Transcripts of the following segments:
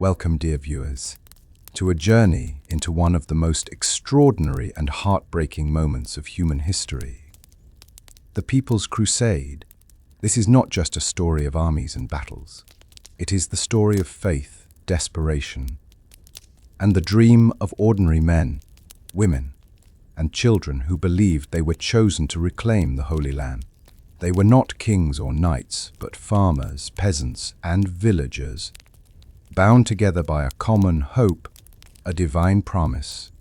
Welcome, dear viewers, to a journey into one of the most extraordinary and heartbreaking moments of human history. The People's Crusade. This is not just a story of armies and battles. It is the story of faith, desperation, and the dream of ordinary men, women, and children who believed they were chosen to reclaim the Holy Land. They were not kings or knights, but farmers, peasants, and villagers, bound together by a common hope, a divine promise,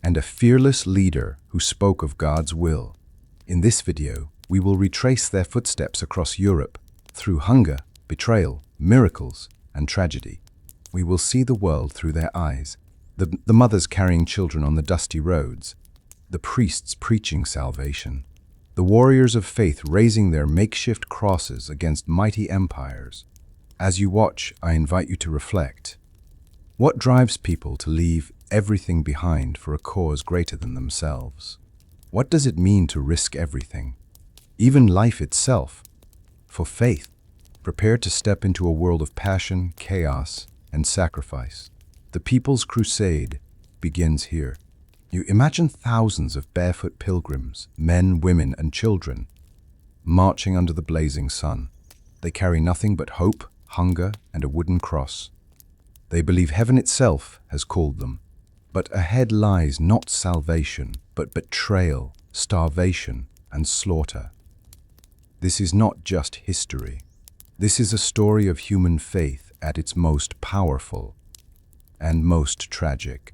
and a fearless leader who spoke of God's will. In this video, we will retrace their footsteps across Europe through hunger, betrayal, miracles, and tragedy. We will see the world through their eyes, the mothers carrying children on the dusty roads, the priests preaching salvation, the warriors of faith raising their makeshift crosses against mighty empires. As you watch, I invite you to reflect. What drives people to leave everything behind for a cause greater than themselves? What does it mean to risk everything, even life itself, for faith, prepared to step into a world of passion, chaos, and sacrifice? The People's Crusade begins here. You imagine thousands of barefoot pilgrims, men, women, and children, marching under the blazing sun. They carry nothing but hope, hunger, and a wooden cross. They believe heaven itself has called them. But ahead lies not salvation, but betrayal, starvation, and slaughter. This is not just history. This is a story of human faith at its most powerful and most tragic.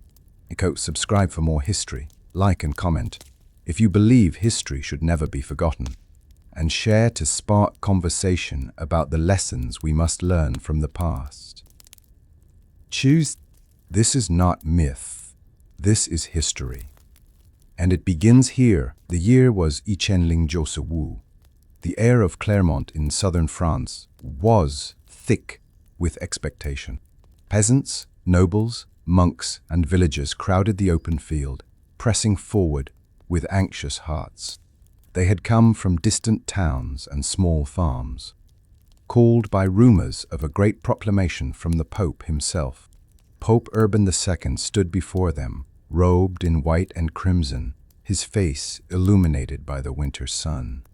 Subscribe for more history, like and comment if you believe history should never be forgotten, and share to spark conversation about the lessons we must learn from the past. This is not myth. This is history. And it begins here. The year was Wu. The air of Clermont in southern France was thick with expectation. Peasants, nobles, monks, and villagers crowded the open field, pressing forward with anxious hearts. They had come from distant towns and small farms, called by rumors of a great proclamation from the Pope himself. Pope Urban II stood before them, robed in white and crimson, his face illuminated by the winter sun.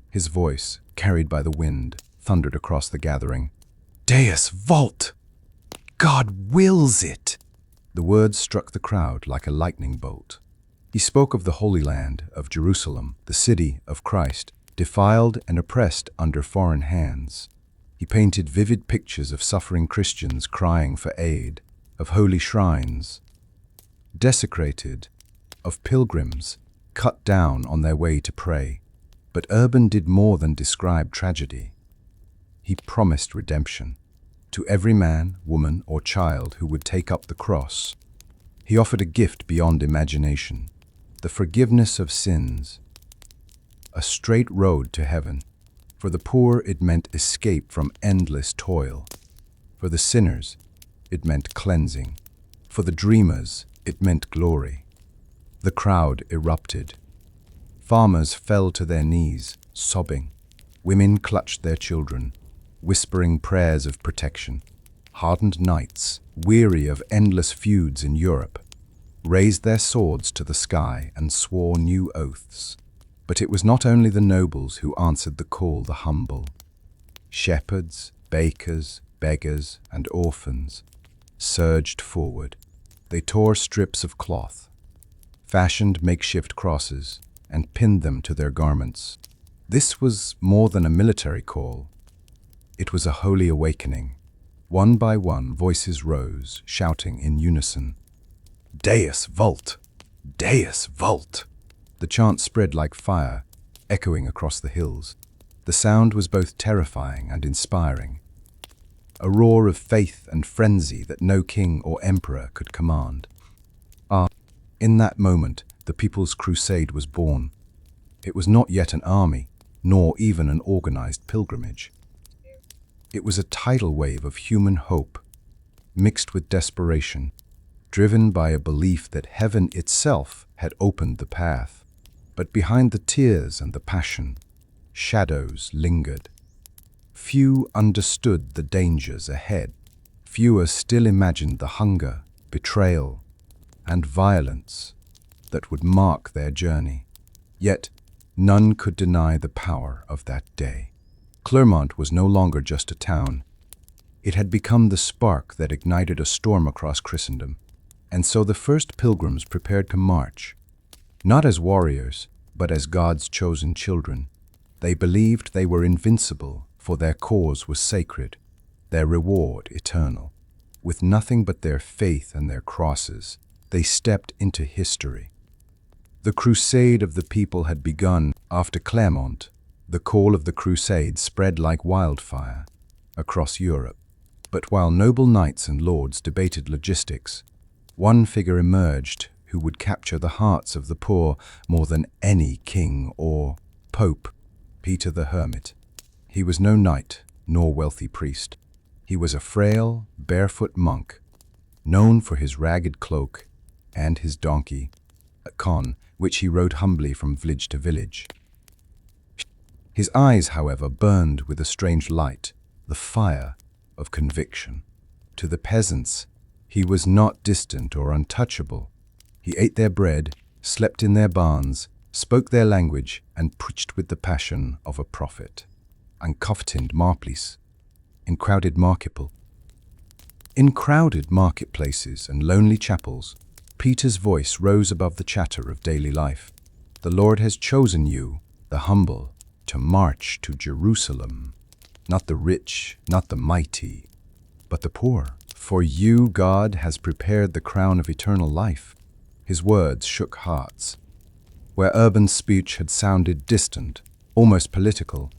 His voice, carried by the wind, thundered across the gathering. "Deus vult! God wills it!" The words struck the crowd like a lightning bolt. He spoke of the Holy Land, of Jerusalem, the city of Christ, defiled and oppressed under foreign hands. He painted vivid pictures of suffering Christians crying for aid, of holy shrines desecrated, of pilgrims cut down on their way to pray. But Urban did more than describe tragedy. He promised redemption to every man, woman, or child who would take up the cross. He offered a gift beyond imagination, the forgiveness of sins, a straight road to heaven. For the poor, it meant escape from endless toil. For the sinners, it meant cleansing. For the dreamers, it meant glory. The crowd erupted. Farmers fell to their knees, sobbing. Women clutched their children, whispering prayers of protection. Hardened knights, weary of endless feuds in Europe, raised their swords to the sky and swore new oaths. But it was not only the nobles who answered the call, the humble. Shepherds, bakers, beggars, and orphans surged forward. They tore strips of cloth, fashioned makeshift crosses, and pinned them to their garments. This was more than a military call. It was a holy awakening. One by one, voices rose, shouting in unison, "Deus vult! Deus vult!" The chant spread like fire, echoing across the hills. The sound was both terrifying and inspiring, a roar of faith and frenzy that no king or emperor could command. In that moment, the People's Crusade was born. It was not yet an army, nor even an organized pilgrimage. It was a tidal wave of human hope, mixed with desperation, driven by a belief that heaven itself had opened the path. But behind the tears and the passion, shadows lingered. Few understood the dangers ahead. fewer still imagined the hunger, betrayal, and violence that would mark their journey. Yet, none could deny the power of that day. Clermont was no longer just a town. It had become the spark that ignited a storm across Christendom. And so the first pilgrims prepared to march, not as warriors, but as God's chosen children. They believed they were invincible, for their cause was sacred, their reward eternal. With nothing but their faith and their crosses, they stepped into history. The crusade of the people had begun after Clermont. The call of the Crusades spread like wildfire across Europe. But while noble knights and lords debated logistics, one figure emerged who would capture the hearts of the poor more than any king or pope: Peter the Hermit. He was no knight nor wealthy priest. He was a frail, barefoot monk, known for his ragged cloak and his donkey, a con which he rode humbly from village to village. His eyes, however, burned with a strange light, the fire of conviction. To the peasants, he was not distant or untouchable. He ate their bread, slept in their barns, spoke their language, and preached with the passion of a prophet. Uncoftind marplis, in crowded marketplaces and lonely chapels, Peter's voice rose above the chatter of daily life. The Lord has chosen you, the humble, to march to Jerusalem. Not the rich, not the mighty, but the poor. For you, God has prepared the crown of eternal life. His words shook hearts. Where urban speech had sounded distant, almost political,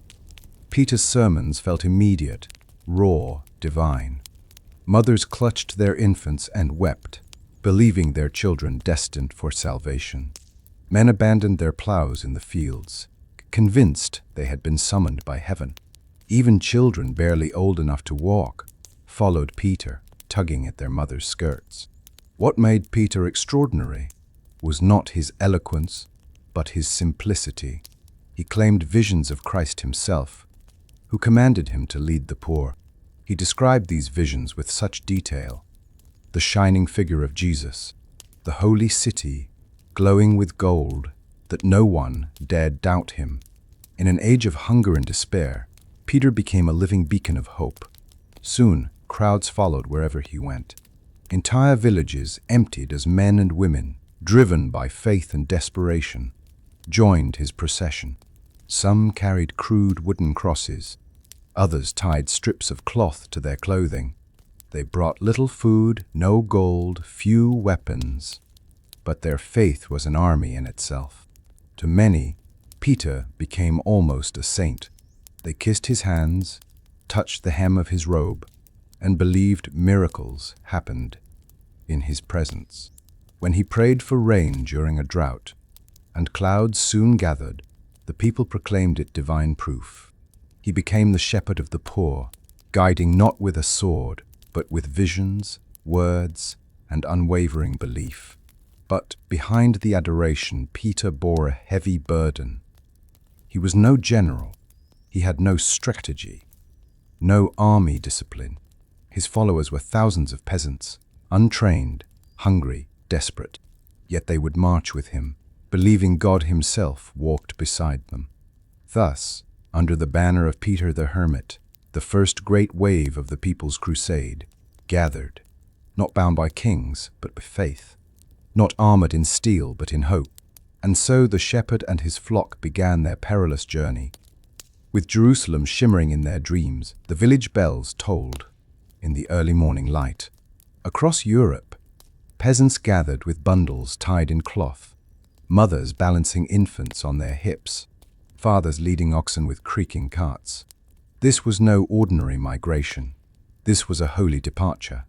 Peter's sermons felt immediate, raw, divine. Mothers clutched their infants and wept, believing their children destined for salvation. Men abandoned their plows in the fields, convinced they had been summoned by heaven. Even children barely old enough to walk followed Peter, tugging at their mother's skirts. What made Peter extraordinary was not his eloquence, but his simplicity. He claimed visions of Christ himself, who commanded him to lead the poor. He described these visions with such detail: the shining figure of Jesus, the holy city glowing with gold, that no one dared doubt him. In an age of hunger and despair, Peter became a living beacon of hope. Soon, crowds followed wherever he went. Entire villages emptied as men and women, driven by faith and desperation, joined his procession. Some carried crude wooden crosses. Others tied strips of cloth to their clothing. They brought little food, no gold, few weapons. But their faith was an army in itself. To many, Peter became almost a saint. They kissed his hands, touched the hem of his robe, and believed miracles happened in his presence. When he prayed for rain during a drought, and clouds soon gathered, the people proclaimed it divine proof. He became the shepherd of the poor, guiding not with a sword, but with visions, words, and unwavering belief. But behind the adoration, Peter bore a heavy burden. He was no general. He had no strategy, no army discipline. His followers were thousands of peasants, untrained, hungry, desperate. Yet they would march with him, believing God himself walked beside them. Thus, under the banner of Peter the Hermit, the first great wave of the People's Crusade gathered, not bound by kings, but by faith, not armored in steel, but in hope. And so the shepherd and his flock began their perilous journey. With Jerusalem shimmering in their dreams, the village bells tolled in the early morning light. Across Europe, peasants gathered with bundles tied in cloth, mothers balancing infants on their hips, fathers leading oxen with creaking carts. This was no ordinary migration. This was a holy departure.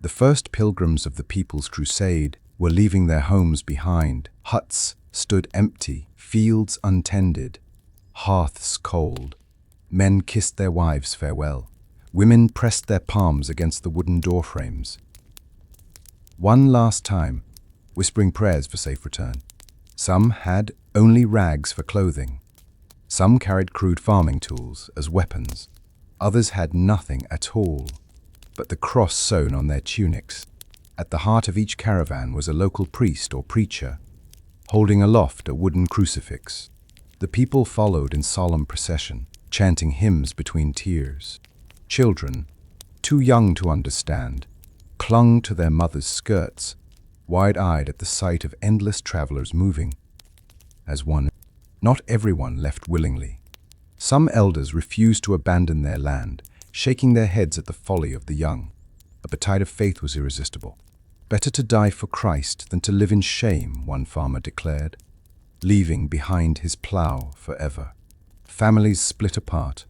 The first pilgrims of the People's Crusade were leaving their homes behind. Huts stood empty, fields untended, hearths cold. Men kissed their wives farewell. Women pressed their palms against the wooden doorframes. One last time, whispering prayers for safe return. Some had only rags for clothing. Some carried crude farming tools as weapons. Others had nothing at all but the cross sewn on their tunics. At the heart of each caravan was a local priest or preacher, holding aloft a wooden crucifix. The people followed in solemn procession, chanting hymns between tears. Children, too young to understand, clung to their mothers' skirts, wide-eyed at the sight of endless travelers moving as one. Not everyone left willingly. Some elders refused to abandon their land, shaking their heads at the folly of the young. But the tide of faith was irresistible. Better to die for Christ than to live in shame, one farmer declared, leaving behind his plough forever. Families split apart.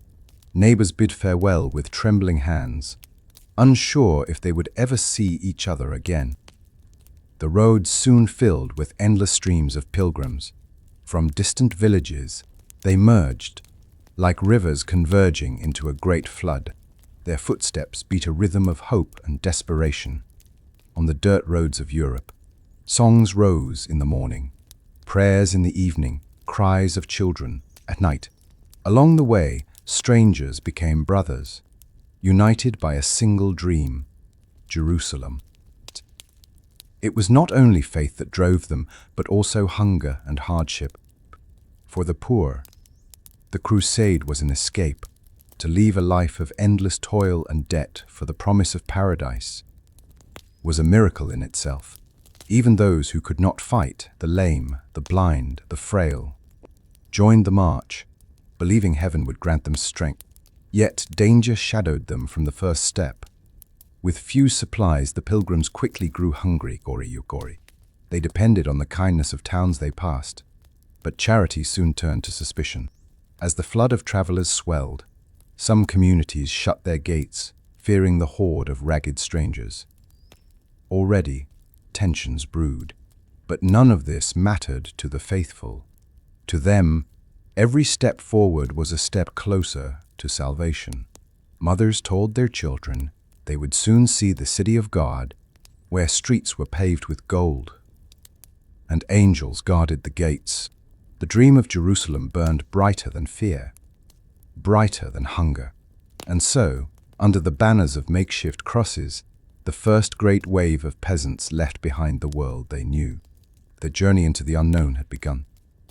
Neighbors bid farewell with trembling hands, unsure if they would ever see each other again. The roads soon filled with endless streams of pilgrims. From distant villages, they merged, like rivers converging into a great flood. Their footsteps beat a rhythm of hope and desperation. On the dirt roads of Europe, songs rose in the morning, prayers in the evening, cries of children at night. Along the way, strangers became brothers, united by a single dream, Jerusalem. It was not only faith that drove them, but also hunger and hardship. For the poor, the crusade was an escape, to leave a life of endless toil and debt for the promise of paradise was a miracle in itself. Even those who could not fight, the lame, the blind, the frail, joined the march, believing heaven would grant them strength. Yet danger shadowed them from the first step. With few supplies, the pilgrims quickly grew hungry. They depended on the kindness of towns they passed, but charity soon turned to suspicion. As the flood of travelers swelled, some communities shut their gates, fearing the horde of ragged strangers. Already, tensions brewed, but none of this mattered to the faithful. To them, every step forward was a step closer to salvation. Mothers told their children they would soon see the city of God, where streets were paved with gold, and angels guarded the gates. The dream of Jerusalem burned brighter than fear, brighter than hunger. And so, under the banners of makeshift crosses, the first great wave of peasants left behind the world they knew. Their journey into the unknown had begun.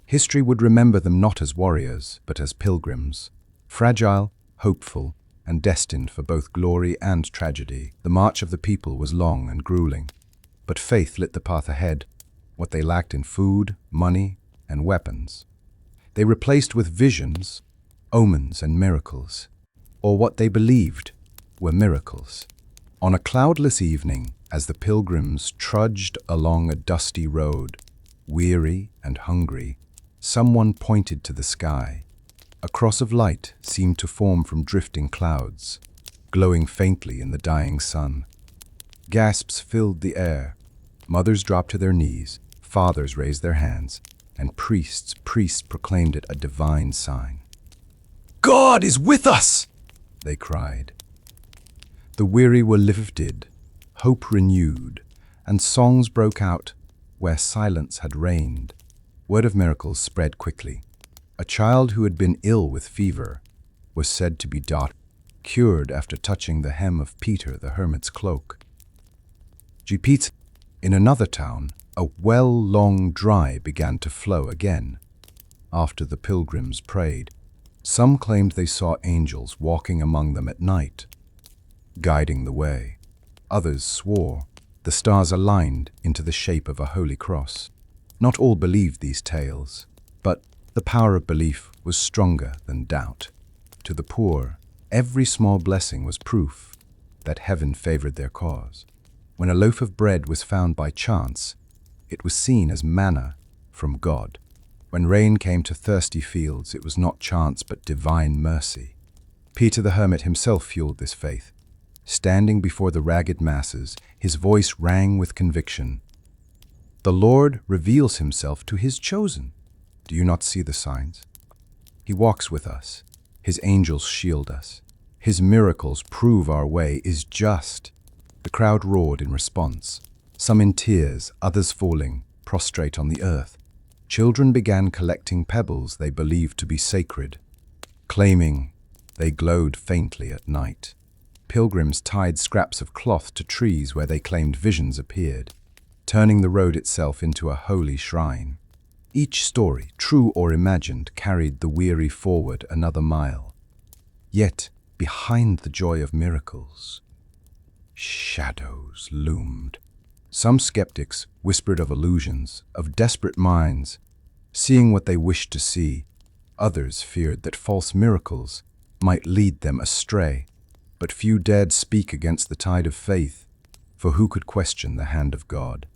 History would remember them not as warriors, but as pilgrims, fragile, hopeful, and destined for both glory and tragedy. The march of the people was long and grueling, but faith lit the path ahead, what they lacked in food, money, and weapons. They replaced with visions, omens, and miracles, or what they believed were miracles. On a cloudless evening, as the pilgrims trudged along a dusty road, weary and hungry, someone pointed to the sky. A cross of light seemed to form from drifting clouds, glowing faintly in the dying sun. Gasps filled the air. Mothers dropped to their knees, fathers raised their hands, and priests proclaimed it a divine sign. "God is with us!" they cried. The weary were lifted, hope renewed, and songs broke out where silence had reigned. Word of miracles spread quickly. A child who had been ill with fever was said to be cured after touching the hem of Peter the Hermit's cloak. In another town, a well long dry began to flow again. After the pilgrims prayed, some claimed they saw angels walking among them at night, guiding the way. Others swore the stars aligned into the shape of a holy cross. Not all believed these tales, but the power of belief was stronger than doubt. To the poor, every small blessing was proof that heaven favored their cause. When a loaf of bread was found by chance, it was seen as manna from God. When rain came to thirsty fields, it was not chance but divine mercy. Peter the Hermit himself fueled this faith. Standing before the ragged masses, his voice rang with conviction. The Lord reveals himself to his chosen. Do you not see the signs? He walks with us. His angels shield us. His miracles prove our way is just. The crowd roared in response, some in tears, others falling, prostrate on the earth. Children began collecting pebbles they believed to be sacred, claiming they glowed faintly at night. pilgrims tied scraps of cloth to trees where they claimed visions appeared, turning the road itself into a holy shrine. Each story, true or imagined, carried the weary forward another mile. Yet, behind the joy of miracles, shadows loomed. Some skeptics whispered of illusions, of desperate minds, seeing what they wished to see. Others feared that false miracles might lead them astray. But few dared speak against the tide of faith, for who could question the hand of God?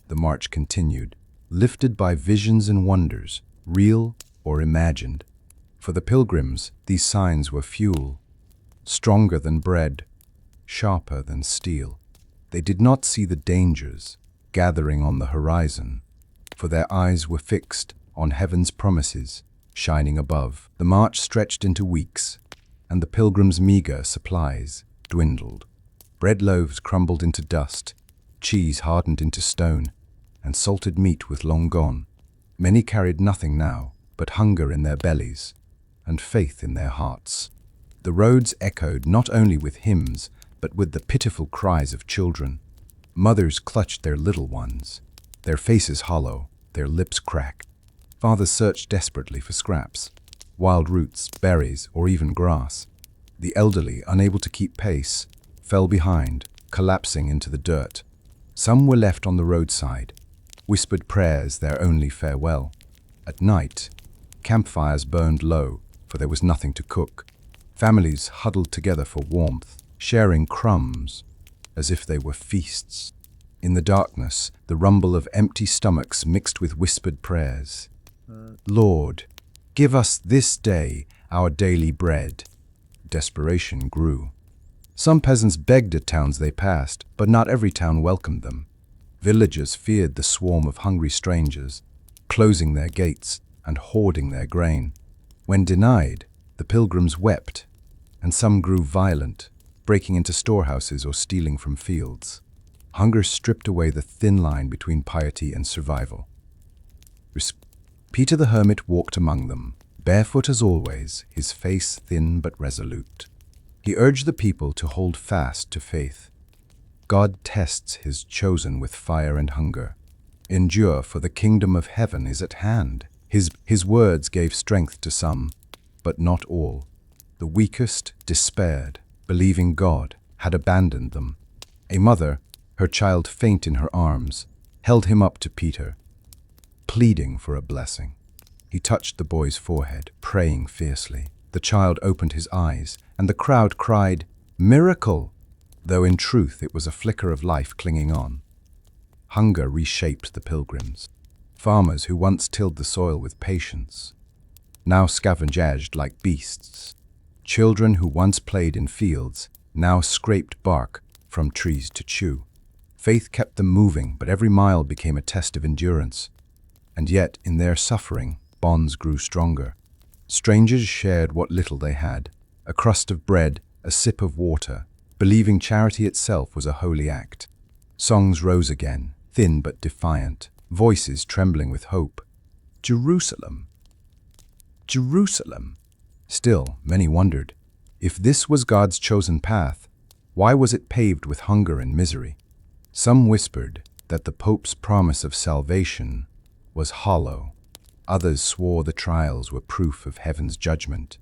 The march continued, lifted by visions and wonders, real or imagined. For the pilgrims, these signs were fuel, stronger than bread, sharper than steel. They did not see the dangers gathering on the horizon, for their eyes were fixed on heaven's promises shining above. The march stretched into weeks, and the pilgrims' meager supplies dwindled. Bread loaves crumbled into dust, cheese hardened into stone, and salted meat was long gone. Many carried nothing now but hunger in their bellies and faith in their hearts. The roads echoed not only with hymns, but with the pitiful cries of children. Mothers clutched their little ones, their faces hollow, their lips cracked. Fathers searched desperately for scraps, wild roots, berries, or even grass. The elderly, unable to keep pace, fell behind, collapsing into the dirt. Some were left on the roadside, whispered prayers their only farewell. At night, campfires burned low, for there was nothing to cook. Families huddled together for warmth, sharing crumbs as if they were feasts. In the darkness, the rumble of empty stomachs mixed with whispered prayers. Lord, give us this day our daily bread. Desperation grew. Some peasants begged at towns they passed, but not every town welcomed them. Villagers feared the swarm of hungry strangers, closing their gates and hoarding their grain. When denied, the pilgrims wept, and some grew violent, breaking into storehouses or stealing from fields. Hunger stripped away the thin line between piety and survival. Peter the Hermit walked among them, barefoot as always, his face thin but resolute. He urged the people to hold fast to faith. God tests his chosen with fire and hunger. Endure, for the kingdom of heaven is at hand. His words gave strength to some, but not all. The weakest despaired, believing God had abandoned them. A mother, her child faint in her arms, held him up to Peter, pleading for a blessing. He touched the boy's forehead, praying fiercely. The child opened his eyes, and the crowd cried, "Miracle!" though in truth it was a flicker of life clinging on. Hunger reshaped the pilgrims. Farmers who once tilled the soil with patience now scavenged like beasts. Children who once played in fields now scraped bark from trees to chew. Faith kept them moving, but every mile became a test of endurance. And yet, in their suffering, bonds grew stronger. Strangers shared what little they had, a crust of bread, a sip of water, believing charity itself was a holy act. Songs rose again, thin but defiant, voices trembling with hope. Jerusalem! Jerusalem! Still, many wondered, if this was God's chosen path, why was it paved with hunger and misery? Some whispered that the Pope's promise of salvation was hollow. Others swore the trials were proof of heaven's judgment,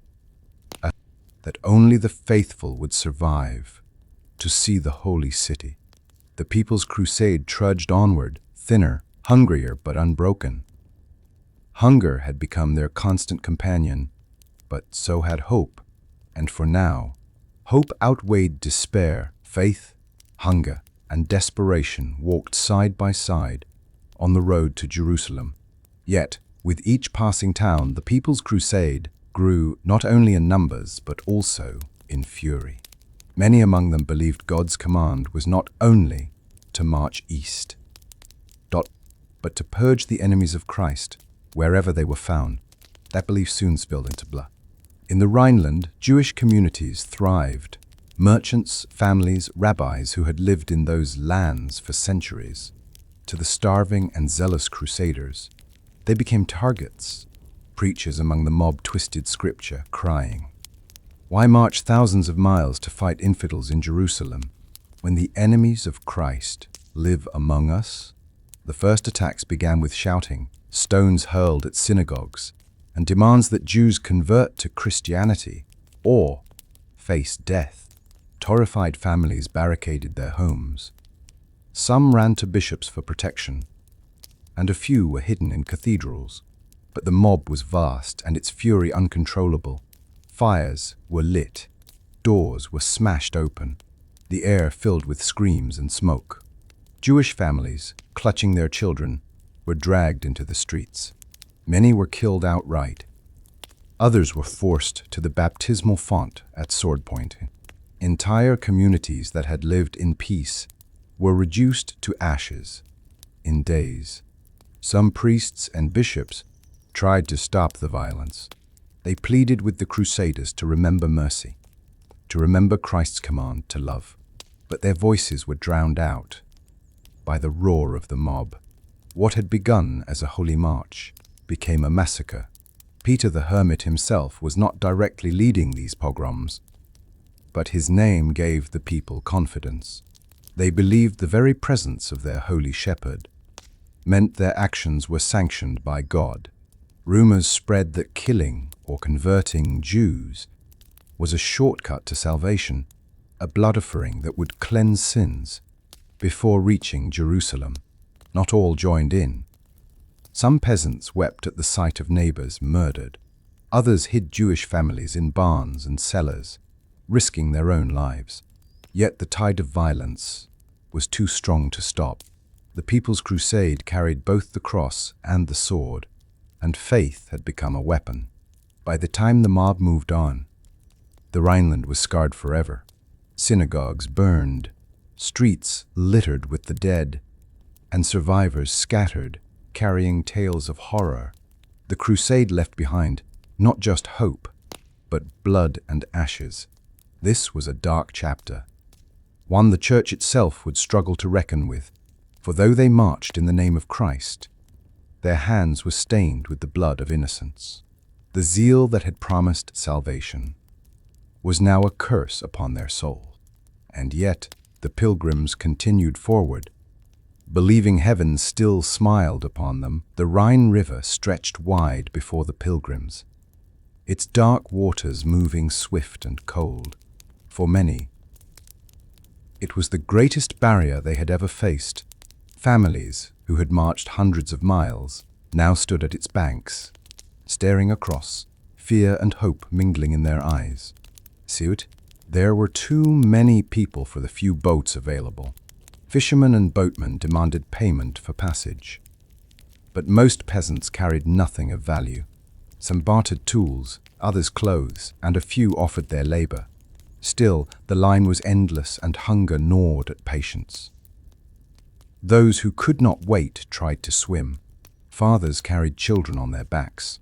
that only the faithful would survive to see the holy city. The people's crusade trudged onward, thinner, hungrier, but unbroken. Hunger had become their constant companion, but so had hope, and for now, hope outweighed despair. Faith, hunger, and desperation walked side by side on the road to Jerusalem. Yet, with each passing town, the people's crusade grew not only in numbers, but also in fury. Many among them believed God's command was not only to march east, but to purge the enemies of Christ wherever they were found. That belief soon spilled into blood. In the Rhineland, Jewish communities thrived. Merchants, families, rabbis who had lived in those lands for centuries. To the starving and zealous crusaders, they became targets. Preachers among the mob twisted scripture, crying, Why march thousands of miles to fight infidels in Jerusalem when the enemies of Christ live among us? The first attacks began with shouting, stones hurled at synagogues, and demands that Jews convert to Christianity or face death. Terrified families barricaded their homes. Some ran to bishops for protection, and a few were hidden in cathedrals. But the mob was vast and its fury uncontrollable. Fires were lit, doors were smashed open, the air filled with screams and smoke. Jewish families, clutching their children, were dragged into the streets. Many were killed outright. Others were forced to the baptismal font at sword point. Entire communities that had lived in peace were reduced to ashes in days. Some priests and bishops tried to stop the violence. They pleaded with the Crusaders to remember mercy, to remember Christ's command to love. But their voices were drowned out by the roar of the mob. What had begun as a holy march became a massacre. Peter the Hermit himself was not directly leading these pogroms, but his name gave the people confidence. They believed the very presence of their holy shepherd meant their actions were sanctioned by God. Rumors spread that killing or converting Jews was a shortcut to salvation, a blood offering that would cleanse sins before reaching Jerusalem. Not all joined in. Some peasants wept at the sight of neighbors murdered. Others hid Jewish families in barns and cellars, risking their own lives. Yet the tide of violence was too strong to stop. The People's Crusade carried both the cross and the sword, and faith had become a weapon. By the time the mob moved on, the Rhineland was scarred forever. Synagogues burned, streets littered with the dead, and survivors scattered, carrying tales of horror. The crusade left behind not just hope, but blood and ashes. This was a dark chapter, one the church itself would struggle to reckon with, for though they marched in the name of Christ, their hands were stained with the blood of innocents. The zeal that had promised salvation was now a curse upon their soul. And yet the pilgrims continued forward. Believing heaven still smiled upon them, the Rhine River stretched wide before the pilgrims, its dark waters moving swift and cold. For many, it was the greatest barrier they had ever faced. Families who had marched hundreds of miles now stood at its banks, staring across, fear and hope mingling in their eyes. Civetot, there were too many people for the few boats available. Fishermen and boatmen demanded payment for passage. But most peasants carried nothing of value. Some bartered tools, others clothes, and a few offered their labor. Still, the line was endless and hunger gnawed at patience. Those who could not wait tried to swim. Fathers carried children on their backs.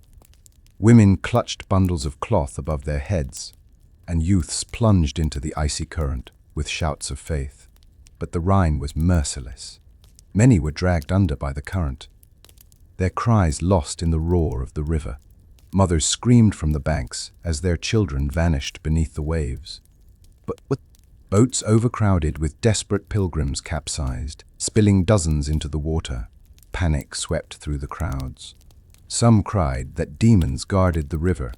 Women clutched bundles of cloth above their heads, and youths plunged into the icy current with shouts of faith. But the Rhine was merciless. Many were dragged under by the current, their cries lost in the roar of the river. Mothers screamed from the banks as their children vanished beneath the waves. But boats overcrowded with desperate pilgrims capsized, spilling dozens into the water. Panic swept through the crowds. Some cried that demons guarded the river.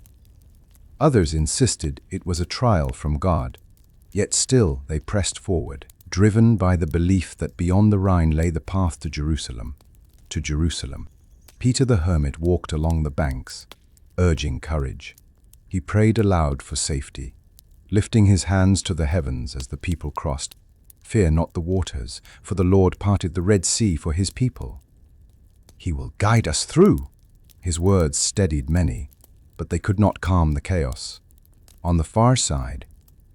Others insisted it was a trial from God. Yet still they pressed forward, driven by the belief that beyond the Rhine lay the path to Jerusalem. To Jerusalem. Peter the Hermit walked along the banks, urging courage. He prayed aloud for safety, lifting his hands to the heavens as the people crossed. Fear not the waters, for the Lord parted the Red Sea for his people. He will guide us through. His words steadied many, but they could not calm the chaos. On the far side,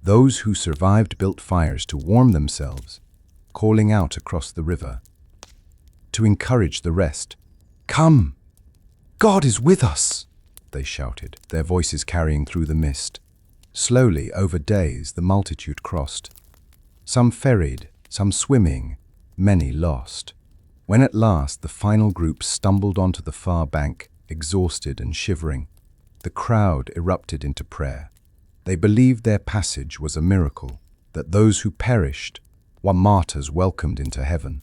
those who survived built fires to warm themselves, calling out across the river. To encourage the rest, "Come! God is with us!" they shouted, their voices carrying through the mist. Slowly, over days, the multitude crossed. Some ferried, some swimming, many lost. When at last the final group stumbled onto the far bank, exhausted and shivering, the crowd erupted into prayer. They believed their passage was a miracle, that those who perished were martyrs welcomed into heaven.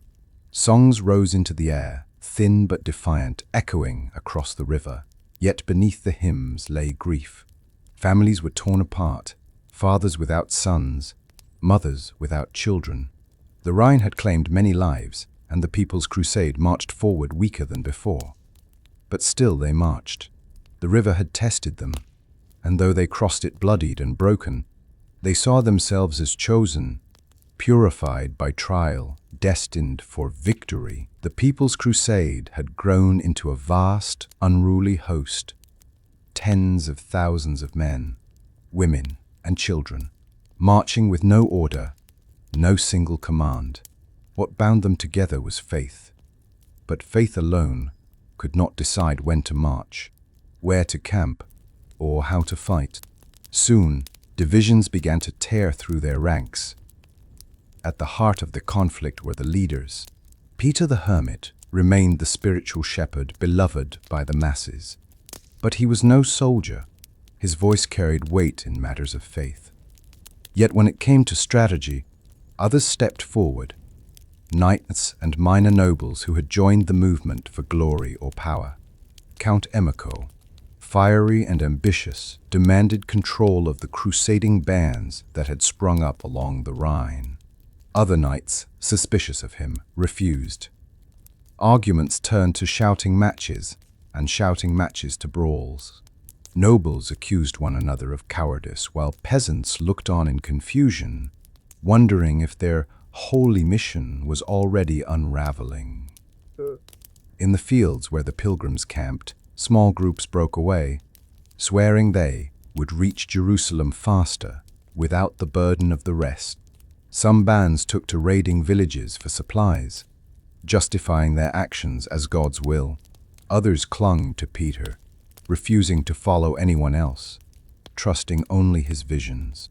Songs rose into the air, thin but defiant, echoing across the river. Yet beneath the hymns lay grief. Families were torn apart, fathers without sons, mothers without children. The Rhine had claimed many lives, and the People's Crusade marched forward weaker than before. But still they marched. The river had tested them, and though they crossed it bloodied and broken, they saw themselves as chosen, purified by trial, destined for victory. The People's Crusade had grown into a vast, unruly host, tens of thousands of men, women, and children, marching with no order, no single command. What bound them together was faith. But faith alone could not decide when to march, where to camp, or how to fight. Soon, divisions began to tear through their ranks. At the heart of the conflict were the leaders. Peter the Hermit remained the spiritual shepherd beloved by the masses. But he was no soldier. His voice carried weight in matters of faith. Yet when it came to strategy, others stepped forward. Knights and minor nobles who had joined the movement for glory or power. Count Emico, fiery and ambitious, demanded control of the crusading bands that had sprung up along the Rhine. Other knights, suspicious of him, refused. Arguments turned to shouting matches, and shouting matches to brawls. Nobles accused one another of cowardice, while peasants looked on in confusion, wondering if their holy mission was already unraveling. In the fields where the pilgrims camped, small groups broke away, swearing they would reach Jerusalem faster, without the burden of the rest. Some bands took to raiding villages for supplies, justifying their actions as God's will. Others clung to Peter, refusing to follow anyone else, trusting only his visions.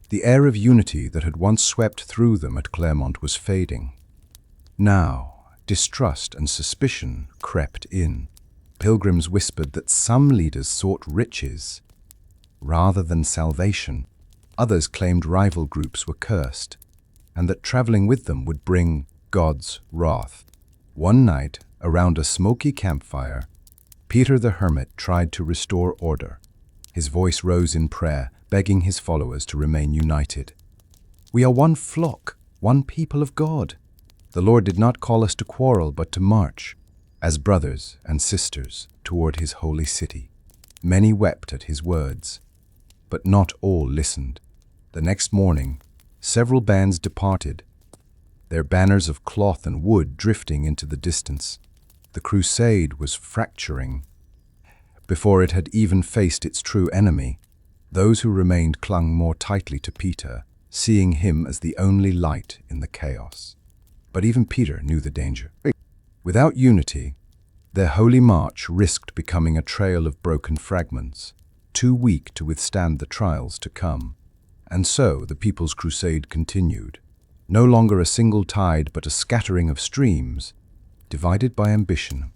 The air of unity that had once swept through them at Clermont was fading. Now, distrust and suspicion crept in. Pilgrims whispered that some leaders sought riches rather than salvation. Others claimed rival groups were cursed, and that traveling with them would bring God's wrath. One night, around a smoky campfire, Peter the Hermit tried to restore order. His voice rose in prayer, begging his followers to remain united. "We are one flock, one people of God. The Lord did not call us to quarrel, but to march, as brothers and sisters, toward his holy city." Many wept at his words, but not all listened. The next morning, several bands departed, their banners of cloth and wood drifting into the distance. The crusade was fracturing. Before it had even faced its true enemy, those who remained clung more tightly to Peter, seeing him as the only light in the chaos. But even Peter knew the danger. Without unity, their holy march risked becoming a trail of broken fragments, too weak to withstand the trials to come. And so the People's Crusade continued, no longer a single tide but a scattering of streams, divided by ambition.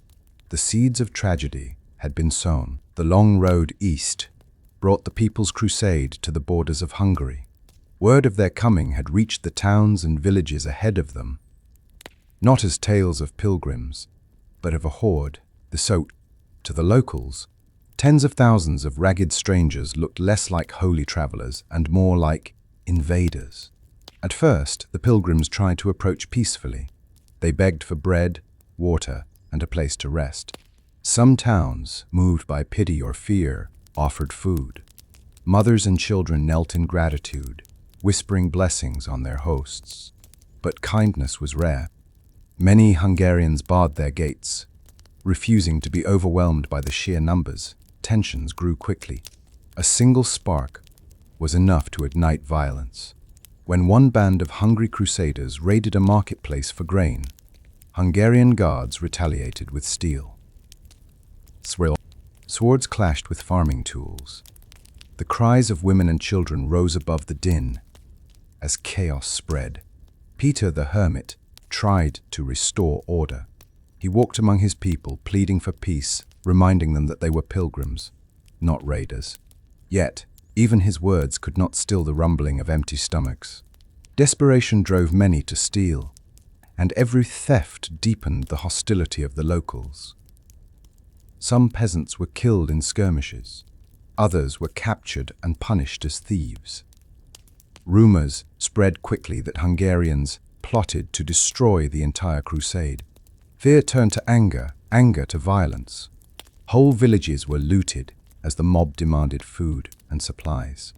The seeds of tragedy had been sown. The long road east brought the People's Crusade to the borders of Hungary. Word of their coming had reached the towns and villages ahead of them, not as tales of pilgrims, but of a horde, the Sote. To the locals, tens of thousands of ragged strangers looked less like holy travelers and more like invaders. At first, the pilgrims tried to approach peacefully. They begged for bread, water, and a place to rest. Some towns, moved by pity or fear, offered food. Mothers and children knelt in gratitude, whispering blessings on their hosts. But kindness was rare. Many Hungarians barred their gates, refusing to be overwhelmed by the sheer numbers. Tensions grew quickly. A single spark was enough to ignite violence. When one band of hungry crusaders raided a marketplace for grain, Hungarian guards retaliated with steel. Swords clashed with farming tools. The cries of women and children rose above the din. As chaos spread, Peter the Hermit tried to restore order. He walked among his people, pleading for peace, reminding them that they were pilgrims, not raiders. Yet, Even his words could not still the rumbling of empty stomachs. Desperation drove many to steal, and every theft deepened the hostility of the locals. Some peasants were killed in skirmishes. Others were captured and punished as thieves. Rumors spread quickly that Hungarians plotted to destroy the entire crusade. Fear turned to anger, anger to violence. Whole villages were looted as the mob demanded food and supplies.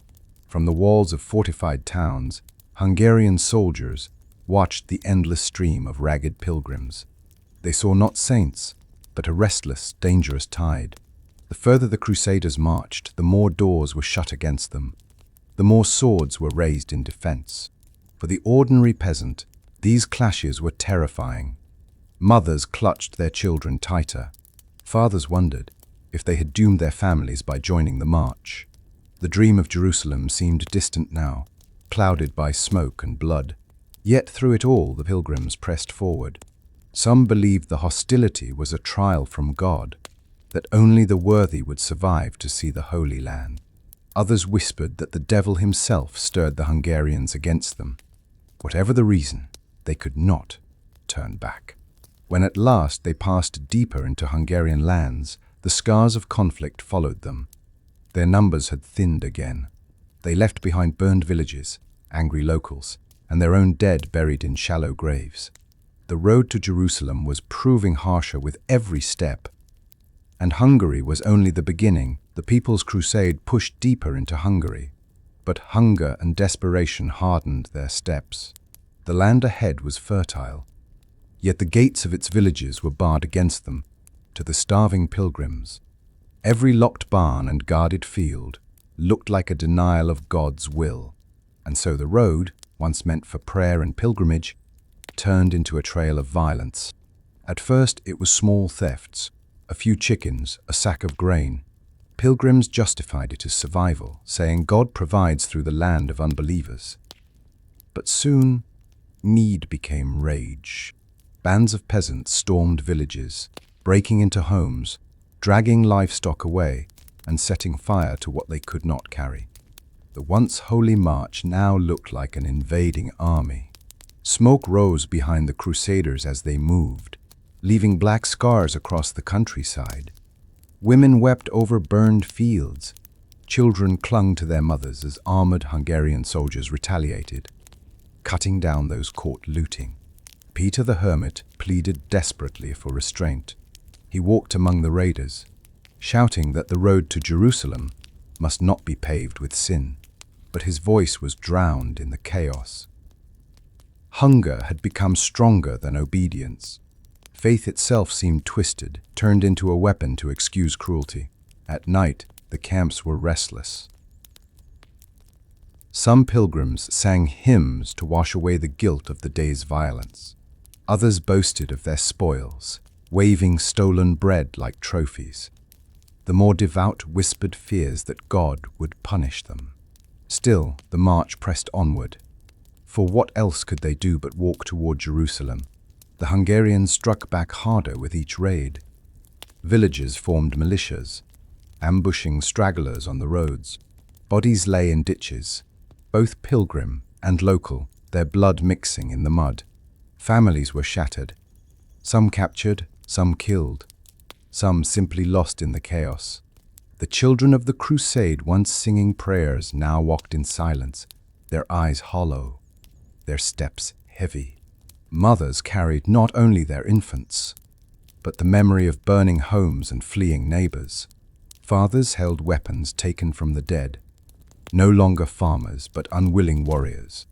From the walls of fortified towns, Hungarian soldiers watched the endless stream of ragged pilgrims. They saw not saints, but a restless, dangerous tide. The further the crusaders marched, the more doors were shut against them. The more swords were raised in defense. For the ordinary peasant, these clashes were terrifying. Mothers clutched their children tighter. Fathers wondered if they had doomed their families by joining the march. The dream of Jerusalem seemed distant now, clouded by smoke and blood. Yet through it all the pilgrims pressed forward. Some believed the hostility was a trial from God, that only the worthy would survive to see the Holy Land. Others whispered that the devil himself stirred the Hungarians against them. Whatever the reason, they could not turn back. When at last they passed deeper into Hungarian lands, the scars of conflict followed them. Their numbers had thinned again. They left behind burned villages, angry locals, and their own dead buried in shallow graves. The road to Jerusalem was proving harsher with every step. And Hungary was only the beginning. The People's Crusade pushed deeper into Hungary. But hunger and desperation hardened their steps. The land ahead was fertile, yet the gates of its villages were barred against them. To the starving pilgrims, every locked barn and guarded field looked like a denial of God's will. And so the road, once meant for prayer and pilgrimage, turned into a trail of violence. At first it was small thefts, a few chickens, a sack of grain. Pilgrims justified it as survival, saying God provides through the land of unbelievers. But soon, need became rage. Bands of peasants stormed villages, breaking into homes, dragging livestock away, and setting fire to what they could not carry. The once holy march now looked like an invading army. Smoke rose behind the crusaders as they moved, leaving black scars across the countryside. Women wept over burned fields. Children clung to their mothers as armored Hungarian soldiers retaliated, cutting down those caught looting. Peter the Hermit pleaded desperately for restraint. He walked among the raiders, shouting that the road to Jerusalem must not be paved with sin, but his voice was drowned in the chaos. Hunger had become stronger than obedience. Faith itself seemed twisted, turned into a weapon to excuse cruelty. At night, the camps were restless. Some pilgrims sang hymns to wash away the guilt of the day's violence. Others boasted of their spoils, waving stolen bread like trophies. The more devout whispered fears that God would punish them. Still, the march pressed onward. For what else could they do but walk toward Jerusalem? The Hungarians struck back harder with each raid. Villagers formed militias, ambushing stragglers on the roads. Bodies lay in ditches, both pilgrim and local, their blood mixing in the mud. Families were shattered, some captured, some killed, some simply lost in the chaos. The children of the crusade, once singing prayers, now walked in silence, their eyes hollow, their steps heavy. Mothers carried not only their infants, but the memory of burning homes and fleeing neighbors. Fathers held weapons taken from the dead, no longer farmers but unwilling warriors.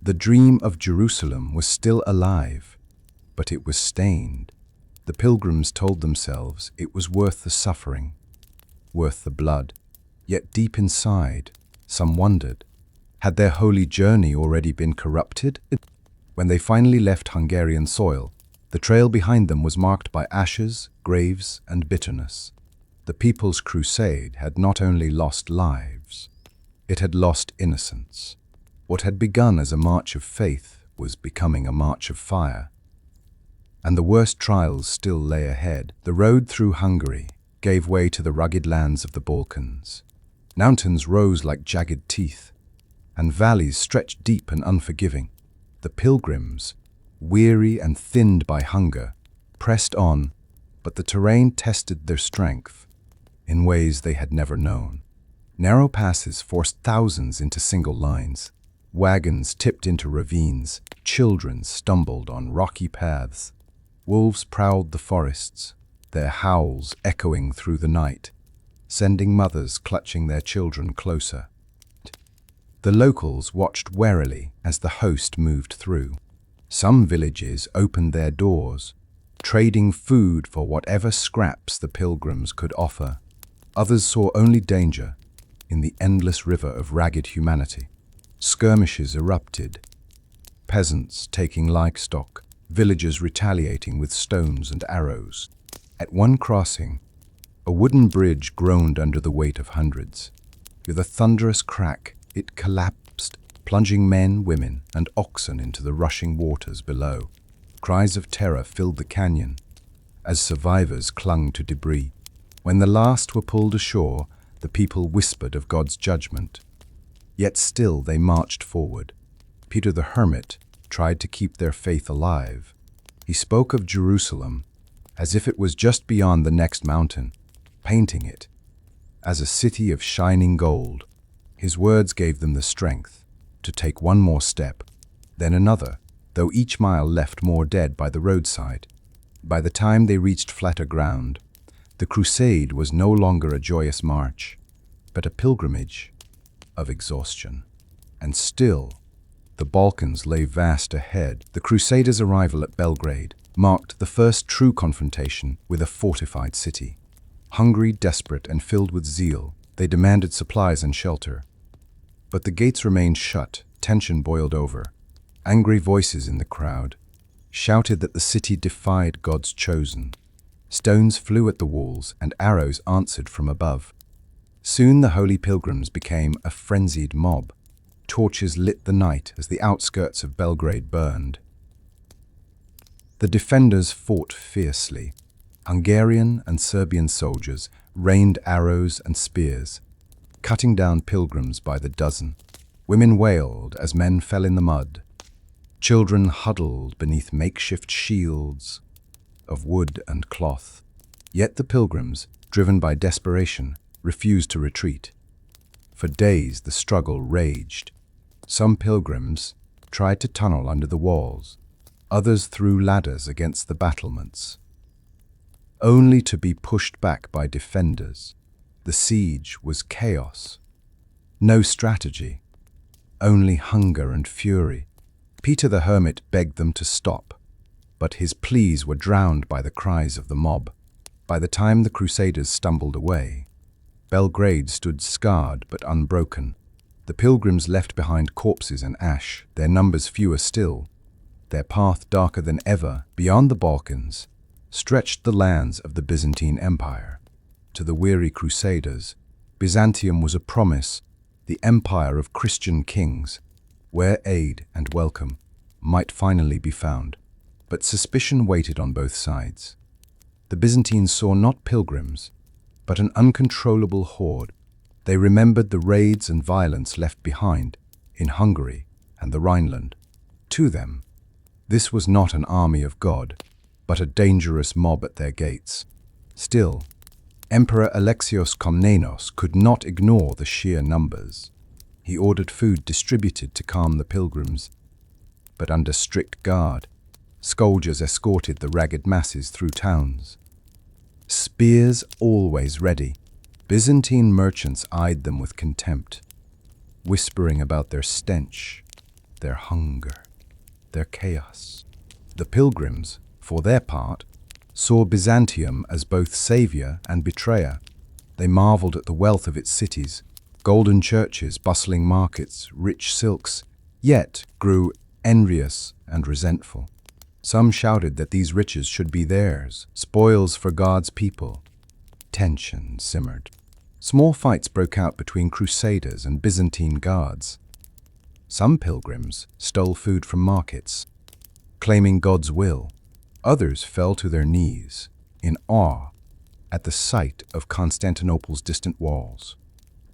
The dream of Jerusalem was still alive, but it was stained. The pilgrims told themselves it was worth the suffering, worth the blood. Yet deep inside, some wondered, had their holy journey already been corrupted? When they finally left Hungarian soil, the trail behind them was marked by ashes, graves, and bitterness. The People's Crusade had not only lost lives, it had lost innocence. What had begun as a march of faith was becoming a march of fire. And the worst trials still lay ahead. The road through Hungary gave way to the rugged lands of the Balkans. Mountains rose like jagged teeth, and valleys stretched deep and unforgiving. The pilgrims, weary and thinned by hunger, pressed on, but the terrain tested their strength in ways they had never known. Narrow passes forced thousands into single lines. Wagons tipped into ravines. Children stumbled on rocky paths. Wolves prowled the forests, their howls echoing through the night, sending mothers clutching their children closer. The locals watched warily as the host moved through. Some villages opened their doors, trading food for whatever scraps the pilgrims could offer. Others saw only danger in the endless river of ragged humanity. Skirmishes erupted, peasants taking livestock, villagers retaliating with stones and arrows. At one crossing, a wooden bridge groaned under the weight of hundreds. With a thunderous crack, it collapsed, plunging men, women, and oxen into the rushing waters below. Cries of terror filled the canyon as survivors clung to debris. When the last were pulled ashore, the people whispered of God's judgment. Yet still they marched forward. Peter the Hermit tried to keep their faith alive. He spoke of Jerusalem as if it was just beyond the next mountain, painting it as a city of shining gold. His words gave them the strength to take one more step, then another, though each mile left more dead by the roadside. By the time they reached flatter ground, the crusade was no longer a joyous march, but a pilgrimage of exhaustion. And still, the Balkans lay vast ahead. The Crusaders' arrival at Belgrade marked the first true confrontation with a fortified city. Hungry, desperate, and filled with zeal, they demanded supplies and shelter. But the gates remained shut, tension boiled over. Angry voices in the crowd shouted that the city defied God's chosen. Stones flew at the walls, and arrows answered from above. Soon the holy pilgrims became a frenzied mob. Torches lit the night as the outskirts of Belgrade burned. The defenders fought fiercely. Hungarian and Serbian soldiers rained arrows and spears, cutting down pilgrims by the dozen. Women wailed as men fell in the mud. Children huddled beneath makeshift shields of wood and cloth. Yet the pilgrims, driven by desperation, refused to retreat. For days the struggle raged. Some pilgrims tried to tunnel under the walls. Others threw ladders against the battlements, only to be pushed back by defenders. The siege was chaos. No strategy, only hunger and fury. Peter the Hermit begged them to stop, but his pleas were drowned by the cries of the mob. By the time the Crusaders stumbled away, Belgrade stood scarred but unbroken. The pilgrims left behind corpses and ash, their numbers fewer still. Their path darker than ever, beyond the Balkans, stretched the lands of the Byzantine Empire. To the weary Crusaders, Byzantium was a promise, the empire of Christian kings, where aid and welcome might finally be found. But suspicion waited on both sides. The Byzantines saw not pilgrims, but an uncontrollable horde. They remembered the raids and violence left behind in Hungary and the Rhineland. To them, this was not an army of God, but a dangerous mob at their gates. Still, Emperor Alexios Komnenos could not ignore the sheer numbers. He ordered food distributed to calm the pilgrims, but under strict guard. Soldiers escorted the ragged masses through towns. Spears always ready, Byzantine merchants eyed them with contempt, whispering about their stench, their hunger, their chaos. The pilgrims, for their part, saw Byzantium as both savior and betrayer. They marveled at the wealth of its cities, golden churches, bustling markets, rich silks, yet grew envious and resentful. Some shouted that these riches should be theirs, spoils for God's people. Tension simmered. Small fights broke out between Crusaders and Byzantine guards. Some pilgrims stole food from markets, claiming God's will. Others fell to their knees in awe at the sight of Constantinople's distant walls.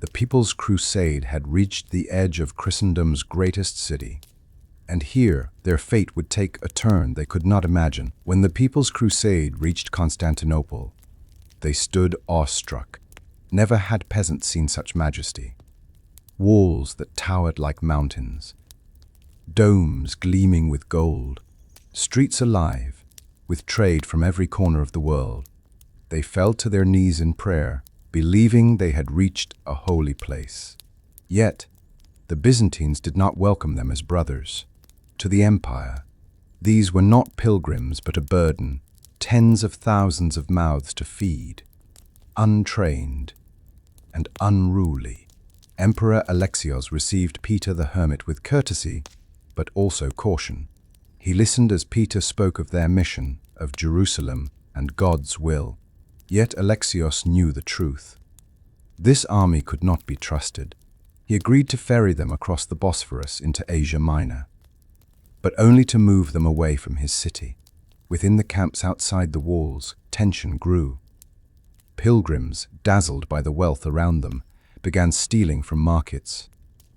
The People's Crusade had reached the edge of Christendom's greatest city. And here, their fate would take a turn they could not imagine. When the People's Crusade reached Constantinople, they stood awestruck. Never had peasants seen such majesty. Walls that towered like mountains, domes gleaming with gold, streets alive with trade from every corner of the world. They fell to their knees in prayer, believing they had reached a holy place. Yet, the Byzantines did not welcome them as brothers. To the empire, these were not pilgrims but a burden, tens of thousands of mouths to feed. Untrained and unruly, Emperor Alexios received Peter the Hermit with courtesy, but also caution. He listened as Peter spoke of their mission, of Jerusalem and God's will. Yet Alexios knew the truth. This army could not be trusted. He agreed to ferry them across the Bosphorus into Asia Minor, but only to move them away from his city. Within the camps outside the walls, tension grew. Pilgrims, dazzled by the wealth around them, began stealing from markets.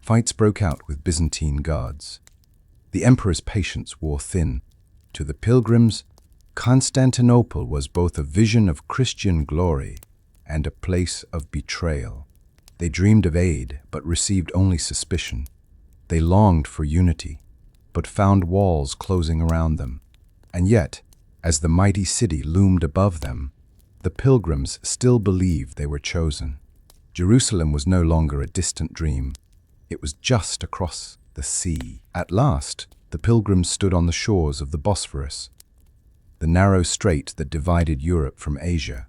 Fights broke out with Byzantine guards. The emperor's patience wore thin. To the pilgrims, Constantinople was both a vision of Christian glory and a place of betrayal. They dreamed of aid, but received only suspicion. They longed for unity, but found walls closing around them. And yet, as the mighty city loomed above them, the pilgrims still believed they were chosen. Jerusalem was no longer a distant dream. It was just across the sea. At last, the pilgrims stood on the shores of the Bosphorus, the narrow strait that divided Europe from Asia.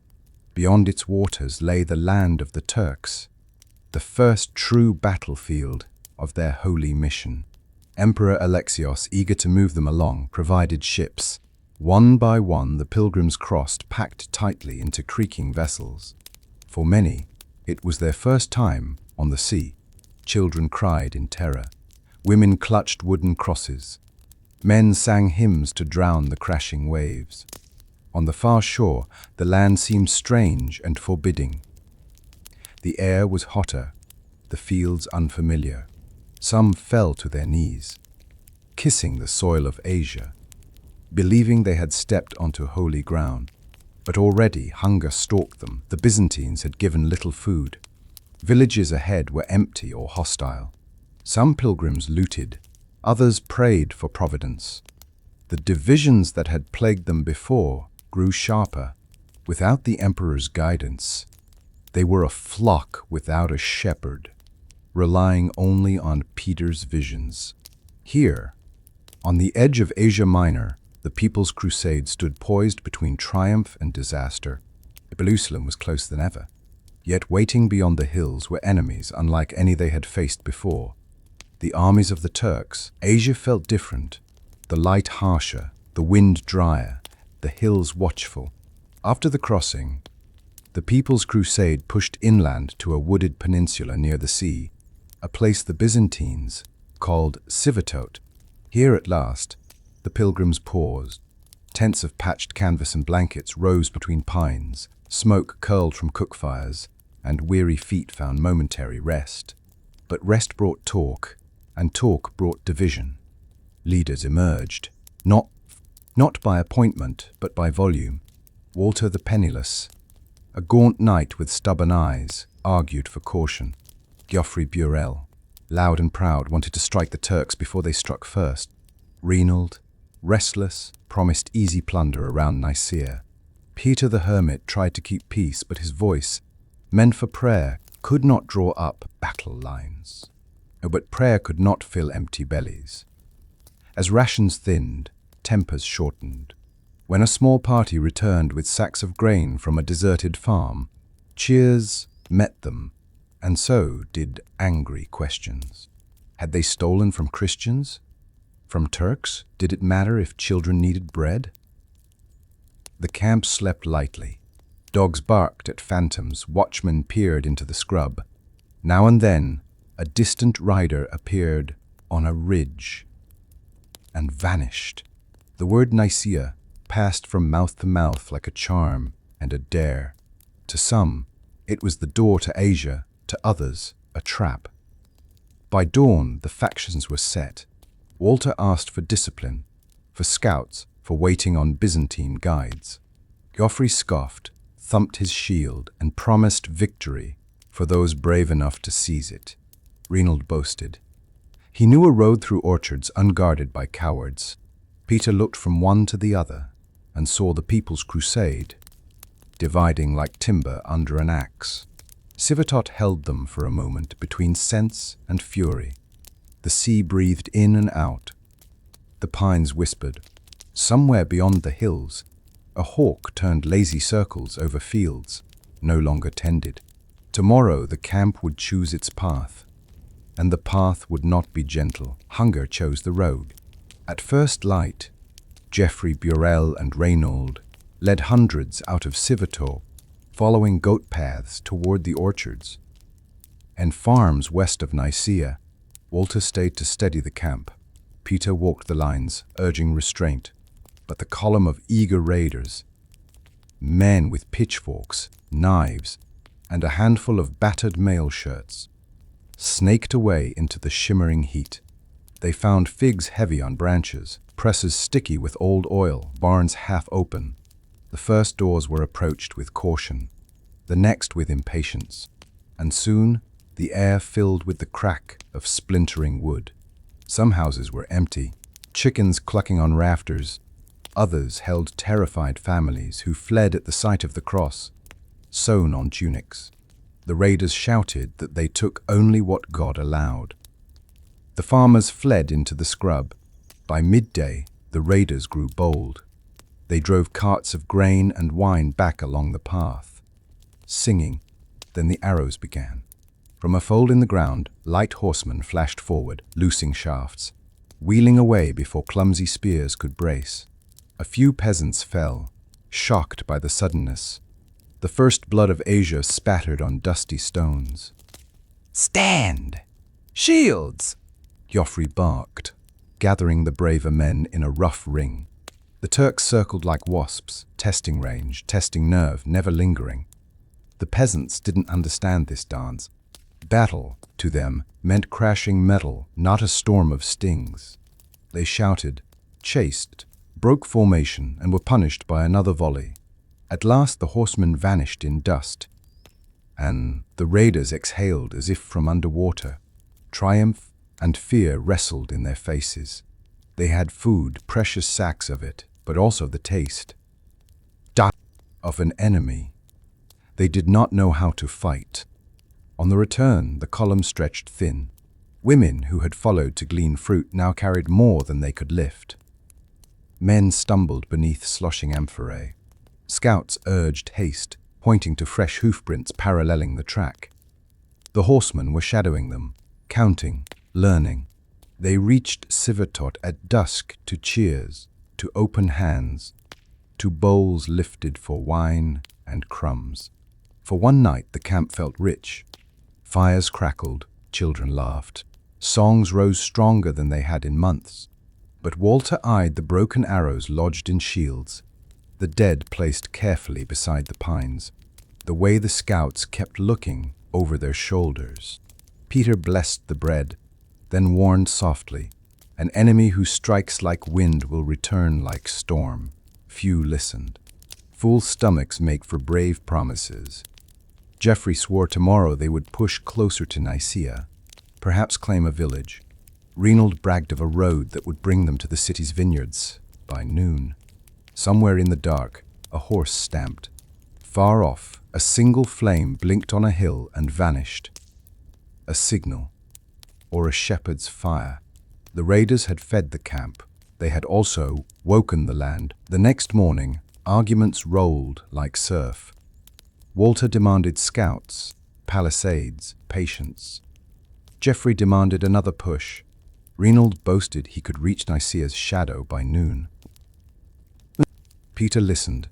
Beyond its waters lay the land of the Turks, the first true battlefield of their holy mission. Emperor Alexios, eager to move them along, provided ships. One by one, the pilgrims crossed, packed tightly into creaking vessels. For many, it was their first time on the sea. Children cried in terror. Women clutched wooden crosses. Men sang hymns to drown the crashing waves. On the far shore, the land seemed strange and forbidding. The air was hotter, the fields unfamiliar. Some fell to their knees, kissing the soil of Asia, believing they had stepped onto holy ground. But already hunger stalked them. The Byzantines had given little food. Villages ahead were empty or hostile. Some pilgrims looted, others prayed for providence. The divisions that had plagued them before grew sharper. Without the emperor's guidance, they were a flock without a shepherd, relying only on Peter's visions. Here, on the edge of Asia Minor, the People's Crusade stood poised between triumph and disaster. Jerusalem was closer than ever. Yet waiting beyond the hills were enemies unlike any they had faced before. The armies of the Turks. Asia felt different. The light harsher, the wind drier, the hills watchful. After the crossing, the People's Crusade pushed inland to a wooded peninsula near the sea, a place the Byzantines called Civetot. Here at last, the pilgrims paused. Tents of patched canvas and blankets rose between pines, smoke curled from cook fires, and weary feet found momentary rest. But rest brought talk, and talk brought division. Leaders emerged, not by appointment, but by volume. Walter the Penniless, a gaunt knight with stubborn eyes, argued for caution. Geoffrey Burrell, loud and proud, wanted to strike the Turks before they struck first. Rhineland, restless, promised easy plunder around Nicaea. Peter the Hermit tried to keep peace, but his voice, meant for prayer, could not draw up battle lines. But prayer could not fill empty bellies. As rations thinned, tempers shortened. When a small party returned with sacks of grain from a deserted farm, cheers met them, and so did angry questions. Had they stolen from Christians? From Turks? Did it matter if children needed bread? The camp slept lightly. Dogs barked at phantoms, watchmen peered into the scrub. Now and then, a distant rider appeared on a ridge and vanished. The word Nicaea passed from mouth to mouth like a charm and a dare. To some, it was the door to Asia, to others a trap. By dawn, the factions were set. Walter asked for discipline, for scouts, for waiting on Byzantine guides. Geoffrey scoffed, thumped his shield, and promised victory for those brave enough to seize it. Rhineland boasted. He knew a road through orchards unguarded by cowards. Peter looked from one to the other and saw the People's Crusade, dividing like timber under an axe. Civetot held them for a moment between sense and fury. The sea breathed in and out. The pines whispered. Somewhere beyond the hills, a hawk turned lazy circles over fields, no longer tended. Tomorrow the camp would choose its path, and the path would not be gentle. Hunger chose the road. At first light, Geoffrey, Burrell, and Reynold led hundreds out of Civetot, following goat paths toward the orchards and farms west of Nicaea. Walter stayed to steady the camp. Peter walked the lines, urging restraint. But the column of eager raiders, men with pitchforks, knives, and a handful of battered mail shirts, snaked away into the shimmering heat. They found figs heavy on branches, presses sticky with old oil, barns half open. The first doors were approached with caution, the next with impatience, and soon the air filled with the crack of splintering wood. Some houses were empty, chickens clucking on rafters. Others held terrified families who fled at the sight of the cross, sewn on tunics. The raiders shouted that they took only what God allowed. The farmers fled into the scrub. By midday, the raiders grew bold. They drove carts of grain and wine back along the path, singing. Then the arrows began. From a fold in the ground, light horsemen flashed forward, loosing shafts, wheeling away before clumsy spears could brace. A few peasants fell, shocked by the suddenness. The first blood of Asia spattered on dusty stones. "Stand! Shields!" Geoffrey barked, gathering the braver men in a rough ring. The Turks circled like wasps, testing range, testing nerve, never lingering. The peasants didn't understand this dance. Battle, to them, meant crashing metal, not a storm of stings. They shouted, chased, broke formation, and were punished by another volley. At last the horsemen vanished in dust, and the raiders exhaled as if from underwater. Triumph and fear wrestled in their faces. They had food, precious sacks of it, but also the taste of an enemy. They did not know how to fight. On the return, the column stretched thin. Women who had followed to glean fruit now carried more than they could lift. Men stumbled beneath sloshing amphorae. Scouts urged haste, pointing to fresh hoofprints paralleling the track. The horsemen were shadowing them, counting, learning. They reached Civetot at dusk to cheers, to open hands, to bowls lifted for wine and crumbs. For one night the camp felt rich. Fires crackled, children laughed. Songs rose stronger than they had in months. But Walter eyed the broken arrows lodged in shields, the dead placed carefully beside the pines, the way the scouts kept looking over their shoulders. Peter blessed the bread, then warned softly, "An enemy who strikes like wind will return like storm." Few listened. Full stomachs make for brave promises. Geoffrey swore tomorrow they would push closer to Nicaea, perhaps claim a village. Rhineland bragged of a road that would bring them to the city's vineyards by noon. Somewhere in the dark, a horse stamped. Far off, a single flame blinked on a hill and vanished. A signal, or a shepherd's fire. The raiders had fed the camp. They had also woken the land. The next morning, arguments rolled like surf. Walter demanded scouts, palisades, patience. Geoffrey demanded another push. Rhineland boasted he could reach Nicaea's shadow by noon. Peter listened,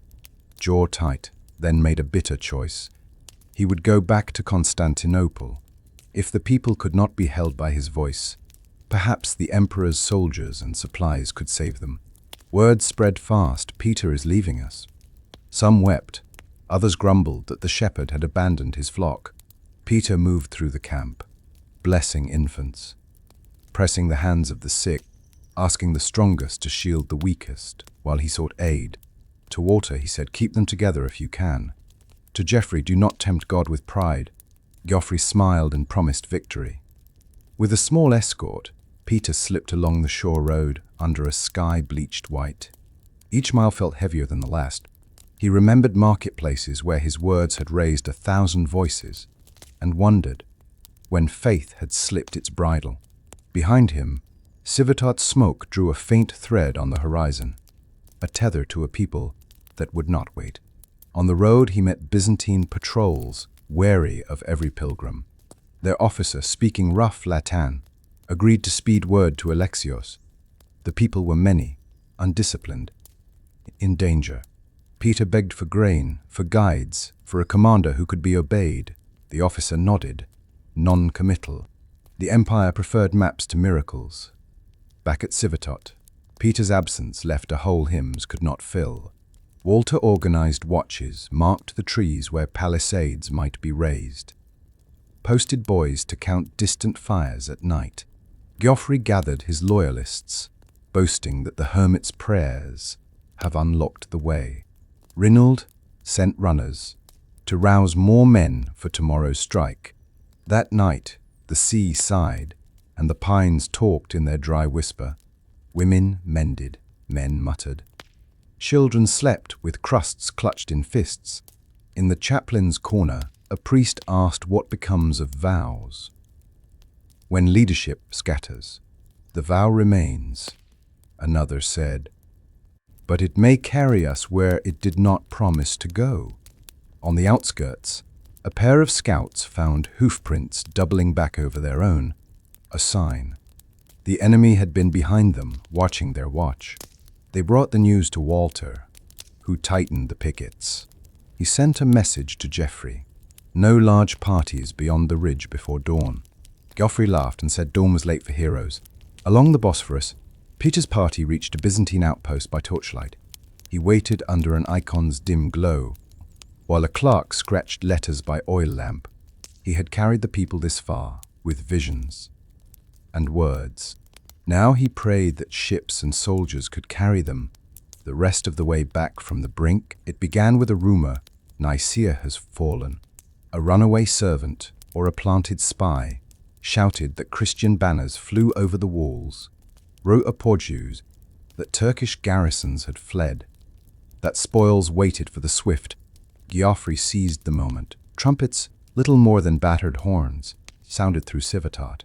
jaw tight, then made a bitter choice. He would go back to Constantinople. If the people could not be held by his voice, perhaps the emperor's soldiers and supplies could save them. Word spread fast, "Peter is leaving us." Some wept, others grumbled that the shepherd had abandoned his flock. Peter moved through the camp, blessing infants, pressing the hands of the sick, asking the strongest to shield the weakest while he sought aid. To Walter he said, "Keep them together if you can." To Geoffrey, "Do not tempt God with pride." Geoffrey smiled and promised victory. With a small escort, Peter slipped along the shore road under a sky bleached white. Each mile felt heavier than the last. He remembered marketplaces where his words had raised 1,000 voices, and wondered when faith had slipped its bridle. Behind him, Civetot's smoke drew a faint thread on the horizon, a tether to a people that would not wait. On the road he met Byzantine patrols, wary of every pilgrim. Their officer, speaking rough Latin, agreed to speed word to Alexios. The people were many, undisciplined, in danger. Peter begged for grain, for guides, for a commander who could be obeyed. The officer nodded, non-committal. The Empire preferred maps to miracles. Back at Civetot, Peter's absence left a hole hymns could not fill. Walter organized watches, marked the trees where palisades might be raised, posted boys to count distant fires at night. Geoffrey gathered his loyalists, boasting that the hermit's prayers have unlocked the way. Rhineland sent runners to rouse more men for tomorrow's strike. That night, the sea sighed, and the pines talked in their dry whisper. Women mended, men muttered. Children slept with crusts clutched in fists. In the chaplain's corner, a priest asked what becomes of vows. When leadership scatters, the vow remains, another said. But it may carry us where it did not promise to go. On the outskirts, a pair of scouts found hoofprints doubling back over their own, a sign. The enemy had been behind them, watching their watch. They brought the news to Walter, who tightened the pickets. He sent a message to Geoffrey. No large parties beyond the ridge before dawn. Geoffrey laughed and said dawn was late for heroes. Along the Bosphorus, Peter's party reached a Byzantine outpost by torchlight. He waited under an icon's dim glow, while a clerk scratched letters by oil lamp. He had carried the people this far, with visions and words. Now he prayed that ships and soldiers could carry them the rest of the way back from the brink. It began with a rumor: Nicaea has fallen. A runaway servant or a planted spy shouted that Christian banners flew over the walls. Wrote a Porteus that Turkish garrisons had fled, that spoils waited for the swift. Geoffrey seized the moment. Trumpets, little more than battered horns, sounded through Civetot.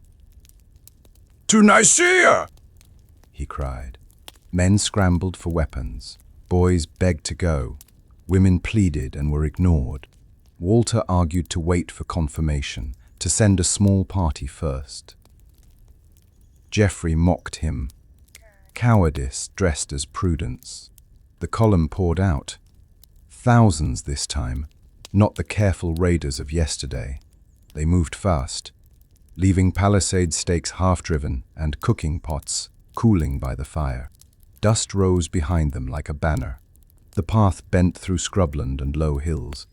"To Nicaea!" he cried. Men scrambled for weapons. Boys begged to go. Women pleaded and were ignored. Walter argued to wait for confirmation, to send a small party first. Geoffrey mocked him. Cowardice dressed as prudence. The column poured out. Thousands this time, not the careful raiders of yesterday. They moved fast, leaving palisade stakes half-driven and cooking pots cooling by the fire. Dust rose behind them like a banner. The path bent through scrubland and low hills.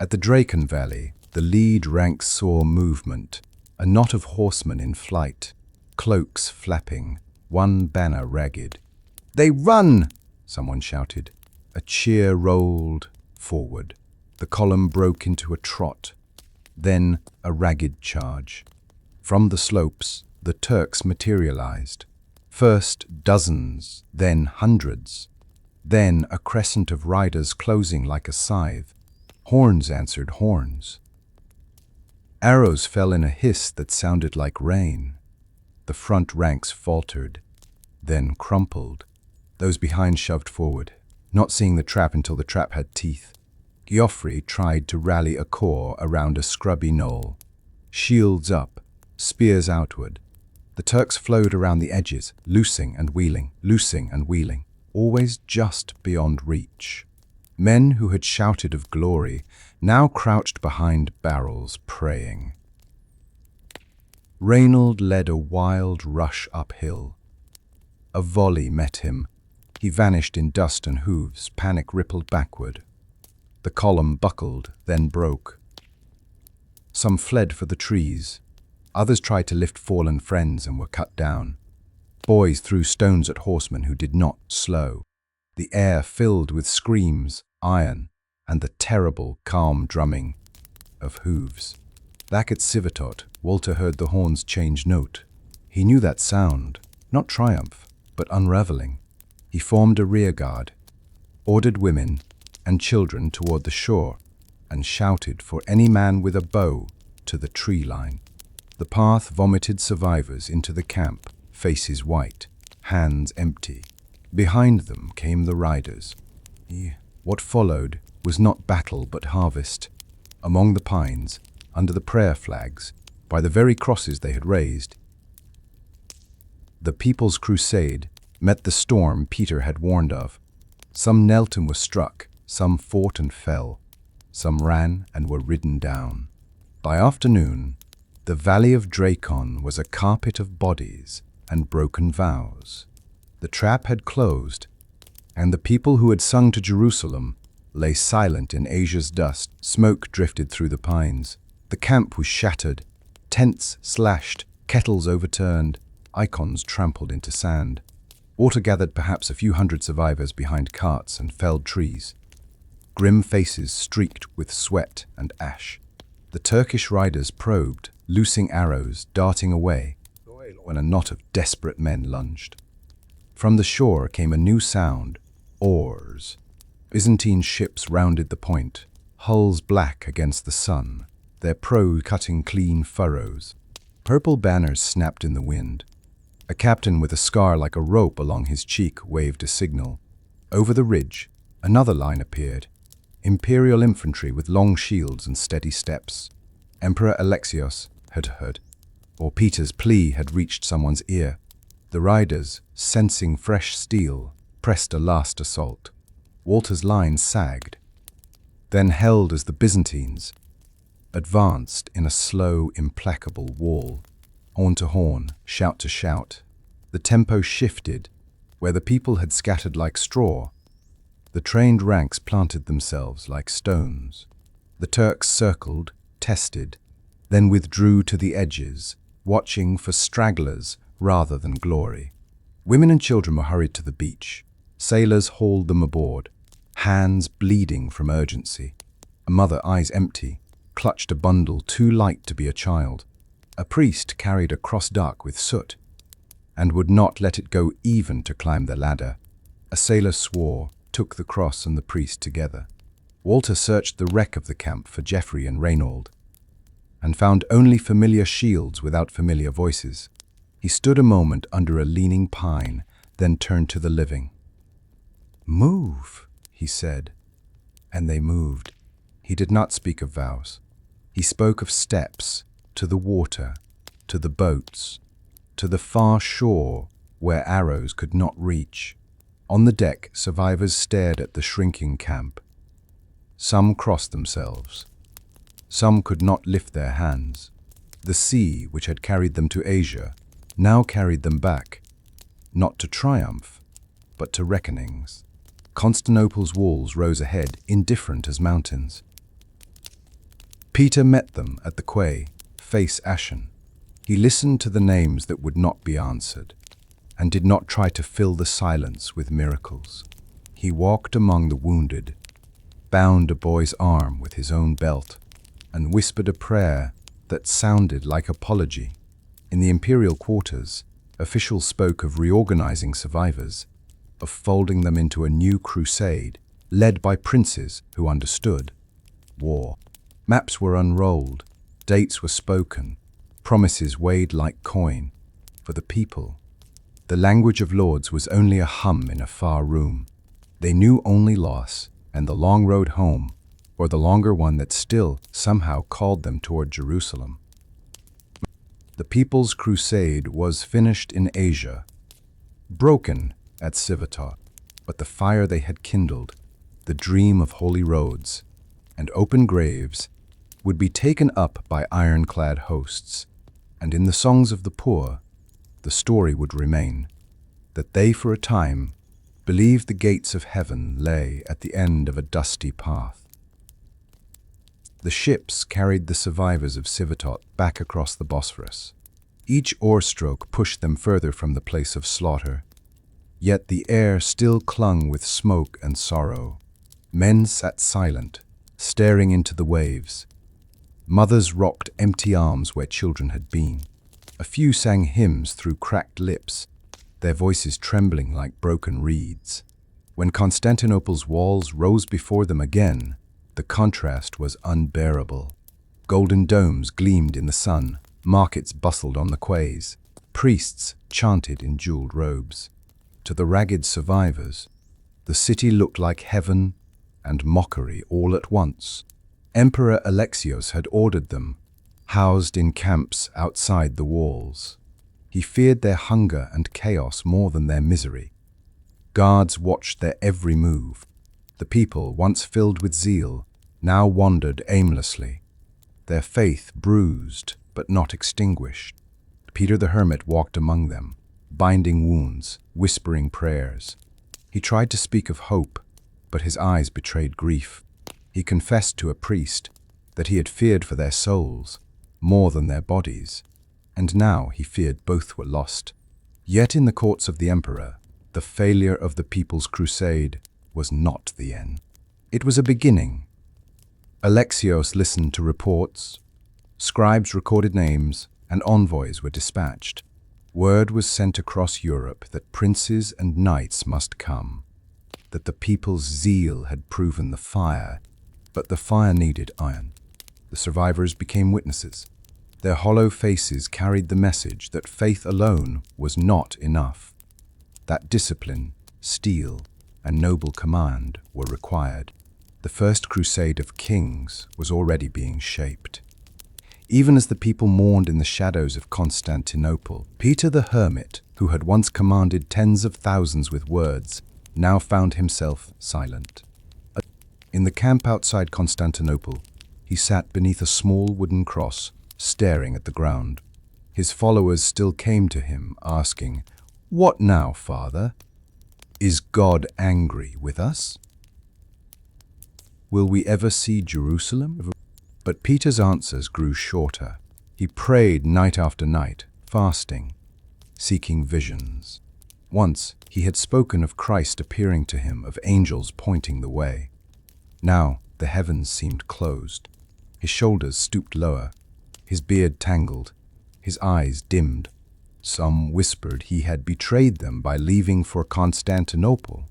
At the Draken Valley, the lead ranks saw movement, a knot of horsemen in flight, cloaks flapping, one banner ragged. "They run!" someone shouted. A cheer rolled forward. The column broke into a trot, then a ragged charge. From the slopes, the Turks materialized. First dozens, then hundreds. Then a crescent of riders closing like a scythe. Horns answered horns. Arrows fell in a hiss that sounded like rain. The front ranks faltered, then crumpled. Those behind shoved forward, not seeing the trap until the trap had teeth. Geoffrey tried to rally a corps around a scrubby knoll. Shields up, spears outward. The Turks flowed around the edges, loosing and wheeling, always just beyond reach. Men who had shouted of glory now crouched behind barrels, praying. Rhineland led a wild rush uphill. A volley met him. He vanished in dust and hooves, panic rippled backward. The column buckled, then broke. Some fled for the trees. Others tried to lift fallen friends and were cut down. Boys threw stones at horsemen who did not slow. The air filled with screams, iron, and the terrible, calm drumming of hooves. Back at Civetot, Walter heard the horns change note. He knew that sound, not triumph, but unraveling. He formed a rearguard, ordered women and children toward the shore, and shouted for any man with a bow to the tree line. The path vomited survivors into the camp, faces white, hands empty. Behind them came the riders. What followed was not battle but harvest. Among the pines, under the prayer flags, by the very crosses they had raised, the People's Crusade met the storm Peter had warned of. Some knelt and were struck, some fought and fell, some ran and were ridden down. By afternoon, the valley of Drakon was a carpet of bodies and broken vows. The trap had closed, and the people who had sung to Jerusalem lay silent in Asia's dust. Smoke drifted through the pines. The camp was shattered, tents slashed, kettles overturned, icons trampled into sand. Water gathered perhaps a few hundred survivors behind carts and felled trees. Grim faces streaked with sweat and ash. The Turkish riders probed, loosing arrows, darting away, when a knot of desperate men lunged. From the shore came a new sound, oars. Byzantine ships rounded the point, hulls black against the sun, their prow cutting clean furrows. Purple banners snapped in the wind. A captain with a scar like a rope along his cheek waved a signal. Over the ridge, another line appeared. Imperial infantry with long shields and steady steps. Emperor Alexios had heard, or Peter's plea had reached someone's ear. The riders, sensing fresh steel, pressed a last assault. Walter's line sagged, then held as the Byzantines advanced in a slow, implacable wall. Horn to horn, shout to shout. The tempo shifted. Where the people had scattered like straw, the trained ranks planted themselves like stones. The Turks circled, tested, then withdrew to the edges, watching for stragglers rather than glory. Women and children were hurried to the beach. Sailors hauled them aboard, hands bleeding from urgency. A mother, eyes empty, clutched a bundle too light to be a child. A priest carried a cross dark with soot, and would not let it go even to climb the ladder. A sailor swore, took the cross and the priest together. Walter searched the wreck of the camp for Geoffrey and Reynold, and found only familiar shields without familiar voices. He stood a moment under a leaning pine, then turned to the living. "Move," he said, and they moved. He did not speak of vows. He spoke of steps, to the water, to the boats, to the far shore where arrows could not reach. On the deck, survivors stared at the shrinking camp. Some crossed themselves. Some could not lift their hands. The sea, which had carried them to Asia, now carried them back, not to triumph, but to reckonings. Constantinople's walls rose ahead, indifferent as mountains. Peter met them at the quay, face ashen. He listened to the names that would not be answered, and did not try to fill the silence with miracles. He walked among the wounded, bound a boy's arm with his own belt, and whispered a prayer that sounded like apology. In the imperial quarters, officials spoke of reorganizing survivors, of folding them into a new crusade, led by princes who understood war. Maps were unrolled, dates were spoken, promises weighed like coin. For the people, the language of lords was only a hum in a far room. They knew only loss and the long road home, or the longer one that still somehow called them toward Jerusalem. The People's Crusade was finished in Asia, broken at Civetot, but the fire they had kindled, the dream of holy roads and open graves, would be taken up by ironclad hosts, and in the songs of the poor, the story would remain, that they for a time believed the gates of heaven lay at the end of a dusty path. The ships carried the survivors of Civetot back across the Bosphorus. Each oar stroke pushed them further from the place of slaughter. Yet the air still clung with smoke and sorrow. Men sat silent, staring into the waves. Mothers rocked empty arms where children had been. A few sang hymns through cracked lips, their voices trembling like broken reeds. When Constantinople's walls rose before them again, the contrast was unbearable. Golden domes gleamed in the sun, markets bustled on the quays, priests chanted in jeweled robes. To the ragged survivors, the city looked like heaven and mockery all at once. Emperor Alexios had ordered them, housed in camps outside the walls. He feared their hunger and chaos more than their misery. Guards watched their every move. The people, once filled with zeal, now wandered aimlessly, their faith bruised but not extinguished. Peter the Hermit walked among them, binding wounds, whispering prayers. He tried to speak of hope, but his eyes betrayed grief. He confessed to a priest that he had feared for their souls more than their bodies, and now he feared both were lost. Yet in the courts of the emperor, the failure of the people's crusade was not the end. It was a beginning. Alexios listened to reports, scribes recorded names, and envoys were dispatched. Word was sent across Europe that princes and knights must come, that the people's zeal had proven the fire, but the fire needed iron. The survivors became witnesses. Their hollow faces carried the message that faith alone was not enough, that discipline, steel, and noble command were required. The First Crusade of Kings was already being shaped. Even as the people mourned in the shadows of Constantinople, Peter the Hermit, who had once commanded tens of thousands with words, now found himself silent. In the camp outside Constantinople, he sat beneath a small wooden cross, staring at the ground. His followers still came to him, asking, "What now, Father? Is God angry with us? Will we ever see Jerusalem?" But Peter's answers grew shorter. He prayed night after night, fasting, seeking visions. Once he had spoken of Christ appearing to him, of angels pointing the way. Now the heavens seemed closed. His shoulders stooped lower, his beard tangled, his eyes dimmed. Some whispered he had betrayed them by leaving for Constantinople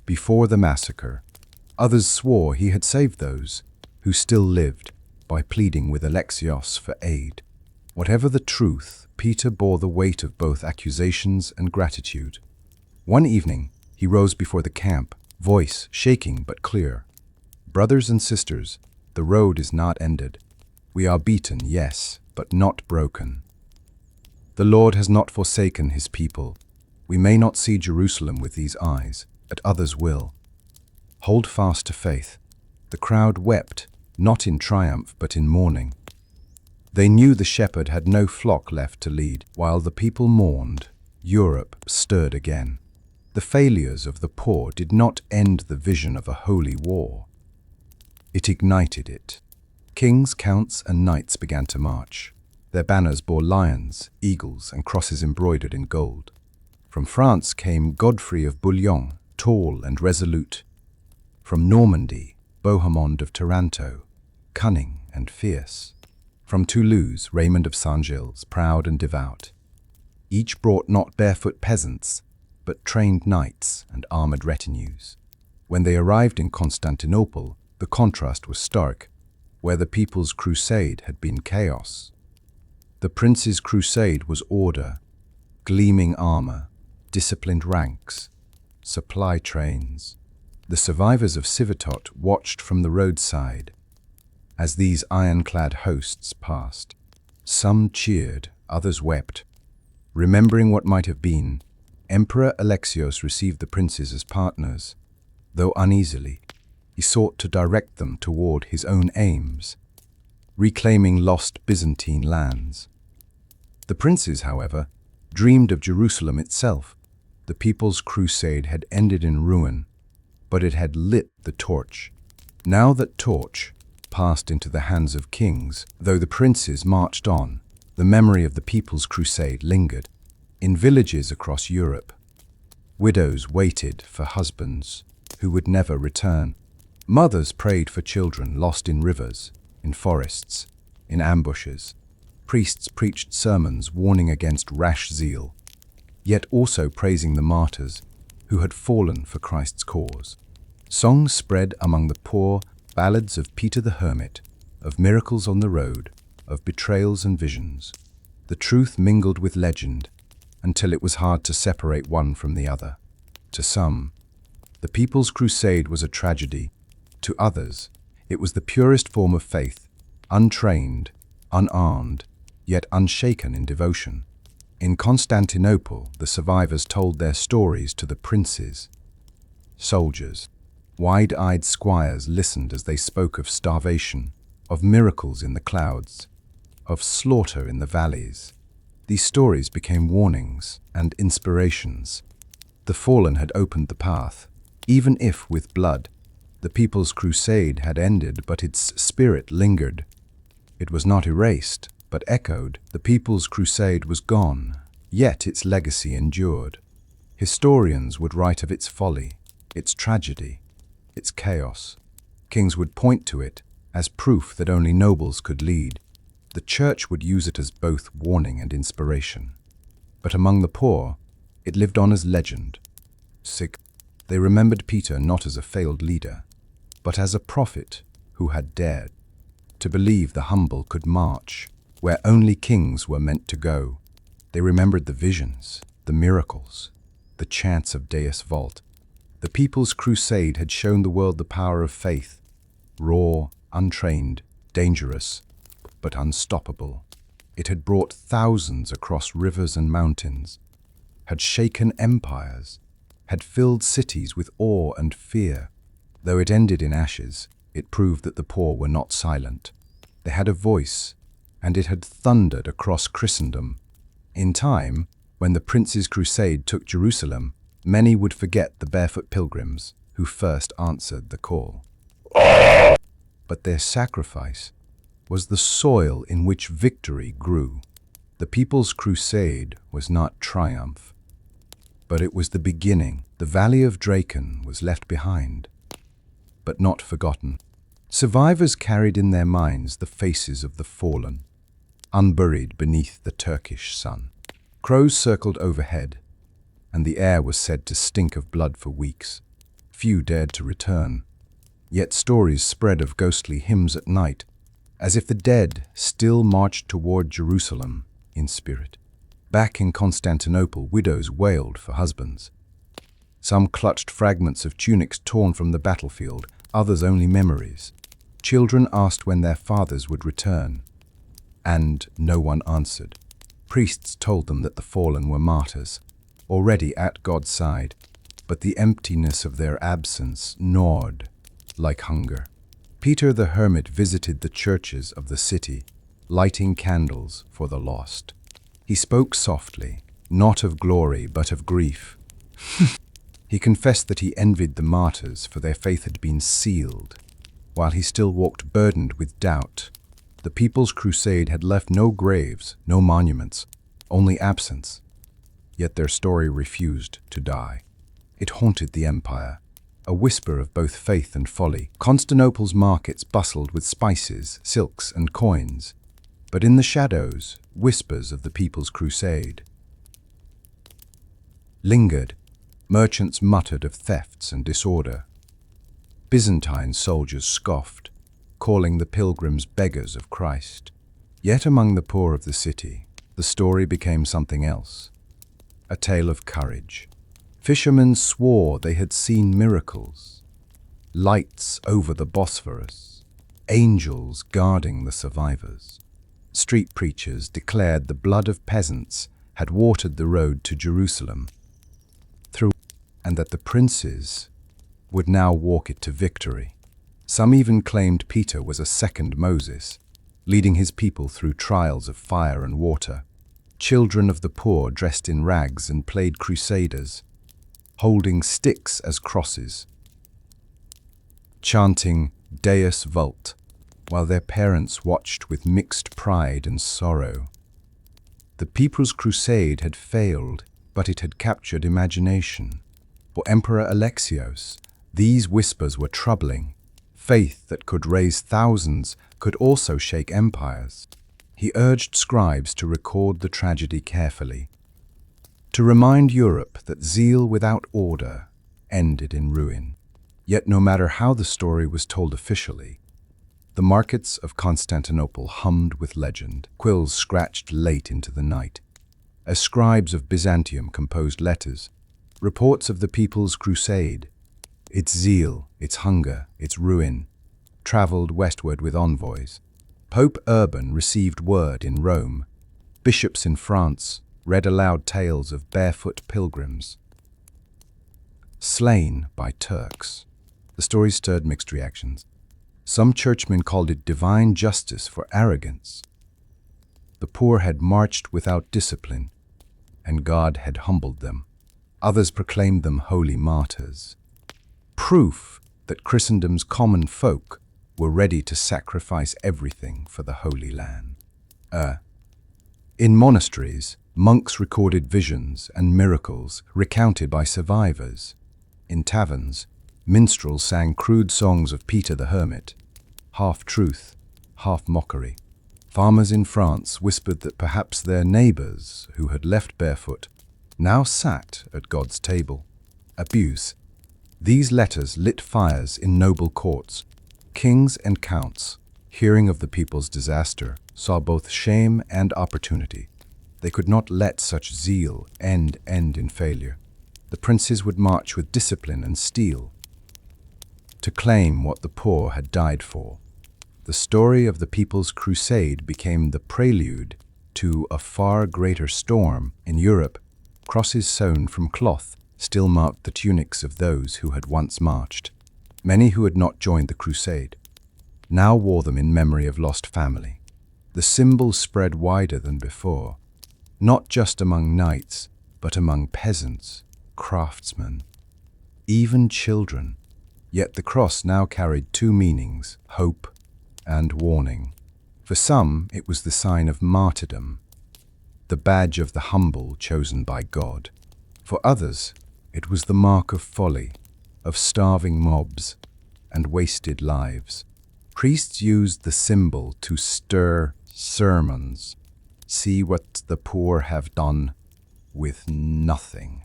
before the massacre. Others swore he had saved those who still lived by pleading with Alexios for aid. Whatever the truth, Peter bore the weight of both accusations and gratitude. One evening, he rose before the camp, voice shaking but clear. "Brothers and sisters, the road is not ended. We are beaten, yes, but not broken. The Lord has not forsaken his people. We may not see Jerusalem with these eyes, but others will. Hold fast to faith." The crowd wept, not in triumph but in mourning. They knew the shepherd had no flock left to lead. While the people mourned, Europe stirred again. The failures of the poor did not end the vision of a holy war. It ignited it. Kings, counts, and knights began to march. Their banners bore lions, eagles, and crosses embroidered in gold. From France came Godfrey of Bouillon, tall and resolute. From Normandy, Bohemond of Taranto, cunning and fierce. From Toulouse, Raymond of Saint-Gilles, proud and devout. Each brought not barefoot peasants, but trained knights and armored retinues. When they arrived in Constantinople, the contrast was stark. Where the people's crusade had been chaos, the prince's crusade was order, gleaming armor, disciplined ranks, supply trains. The survivors of Civetot watched from the roadside as these ironclad hosts passed. Some cheered, others wept. Remembering what might have been, Emperor Alexios received the princes as partners, though uneasily. He sought to direct them toward his own aims, reclaiming lost Byzantine lands. The princes, however, dreamed of Jerusalem itself. The people's crusade had ended in ruin, but it had lit the torch. Now that torch, passed into the hands of kings. Though the princes marched on, the memory of the People's Crusade lingered. In villages across Europe, widows waited for husbands who would never return. Mothers prayed for children lost in rivers, in forests, in ambushes. Priests preached sermons warning against rash zeal, yet also praising the martyrs who had fallen for Christ's cause. Songs spread among the poor, ballads of Peter the Hermit, of miracles on the road, of betrayals and visions. The truth mingled with legend until it was hard to separate one from the other. To some, the People's Crusade was a tragedy. To others, it was the purest form of faith, untrained, unarmed, yet unshaken in devotion. In Constantinople, the survivors told their stories to the princes. Soldiers, wide-eyed squires listened as they spoke of starvation, of miracles in the clouds, of slaughter in the valleys. These stories became warnings and inspirations. The fallen had opened the path, even if with blood. The People's Crusade had ended, but its spirit lingered. It was not erased, but echoed. The People's Crusade was gone, yet its legacy endured. Historians would write of its folly, its tragedy, its chaos. Kings would point to it as proof that only nobles could lead. The Church would use it as both warning and inspiration. But among the poor, it lived on as legend. They remembered Peter not as a failed leader, but as a prophet who had dared to believe the humble could march where only kings were meant to go. They remembered the visions, the miracles, the chants of Deus Vult. The People's Crusade had shown the world the power of faith, raw, untrained, dangerous, but unstoppable. It had brought thousands across rivers and mountains, had shaken empires, had filled cities with awe and fear. Though it ended in ashes, it proved that the poor were not silent. They had a voice, and it had thundered across Christendom. In time, when the Prince's Crusade took Jerusalem, many would forget the barefoot pilgrims who first answered the call. But their sacrifice was the soil in which victory grew. The People's Crusade was not triumph, but it was the beginning. The Valley of Draken was left behind, but not forgotten. Survivors carried in their minds the faces of the fallen, unburied beneath the Turkish sun. Crows circled overhead, and the air was said to stink of blood for weeks. Few dared to return, yet stories spread of ghostly hymns at night, as if the dead still marched toward Jerusalem in spirit. Back in Constantinople, widows wailed for husbands. Some clutched fragments of tunics torn from the battlefield, others only memories. Children asked when their fathers would return, and no one answered. Priests told them that the fallen were martyrs, already at God's side, but the emptiness of their absence gnawed like hunger. Peter the Hermit visited the churches of the city, lighting candles for the lost. He spoke softly, not of glory but of grief. He confessed that he envied the martyrs, for their faith had been sealed, while he still walked burdened with doubt. The People's Crusade had left no graves, no monuments, only absence. Yet their story refused to die. It haunted the empire, a whisper of both faith and folly. Constantinople's markets bustled with spices, silks, and coins, but in the shadows, whispers of the People's Crusade lingered. Merchants muttered of thefts and disorder. Byzantine soldiers scoffed, calling the pilgrims beggars of Christ. Yet among the poor of the city, the story became something else, a tale of courage. Fishermen swore they had seen miracles, lights over the Bosphorus, angels guarding the survivors. Street preachers declared the blood of peasants had watered the road to Jerusalem, and that the princes would now walk it to victory. Some even claimed Peter was a second Moses, leading his people through trials of fire and water. Children of the poor dressed in rags and played crusaders, holding sticks as crosses, chanting Deus Vult, while their parents watched with mixed pride and sorrow. The People's Crusade had failed, but it had captured imagination. For Emperor Alexios, these whispers were troubling. Faith that could raise thousands could also shake empires. He urged scribes to record the tragedy carefully, to remind Europe that zeal without order ended in ruin. Yet no matter how the story was told officially, the markets of Constantinople hummed with legend. Quills scratched late into the night, as scribes of Byzantium composed letters, reports of the People's Crusade, its zeal, its hunger, its ruin, traveled westward with envoys. Pope Urban received word in Rome. Bishops in France read aloud tales of barefoot pilgrims slain by Turks. The story stirred mixed reactions. Some churchmen called it divine justice for arrogance. The poor had marched without discipline, and God had humbled them. Others proclaimed them holy martyrs, proof that Christendom's common folk were ready to sacrifice everything for the Holy Land. In monasteries, monks recorded visions and miracles recounted by survivors. In taverns, minstrels sang crude songs of Peter the Hermit, half truth, half mockery. Farmers in France whispered that perhaps their neighbors, who had left barefoot, now sat at God's table. Abuse. These letters lit fires in noble courts. Kings and counts, hearing of the people's disaster, saw both shame and opportunity. They could not let such zeal end in failure. The princes would march with discipline and steel to claim what the poor had died for. The story of the People's Crusade became the prelude to a far greater storm. In Europe, crosses sewn from cloth still marked the tunics of those who had once marched. Many who had not joined the crusade now wore them in memory of lost family. The symbol spread wider than before, not just among knights, but among peasants, craftsmen, even children. Yet the cross now carried two meanings, hope and warning. For some, it was the sign of martyrdom, the badge of the humble chosen by God. For others, it was the mark of folly, of starving mobs and wasted lives. Priests used the symbol to stir sermons. See what the poor have done with nothing.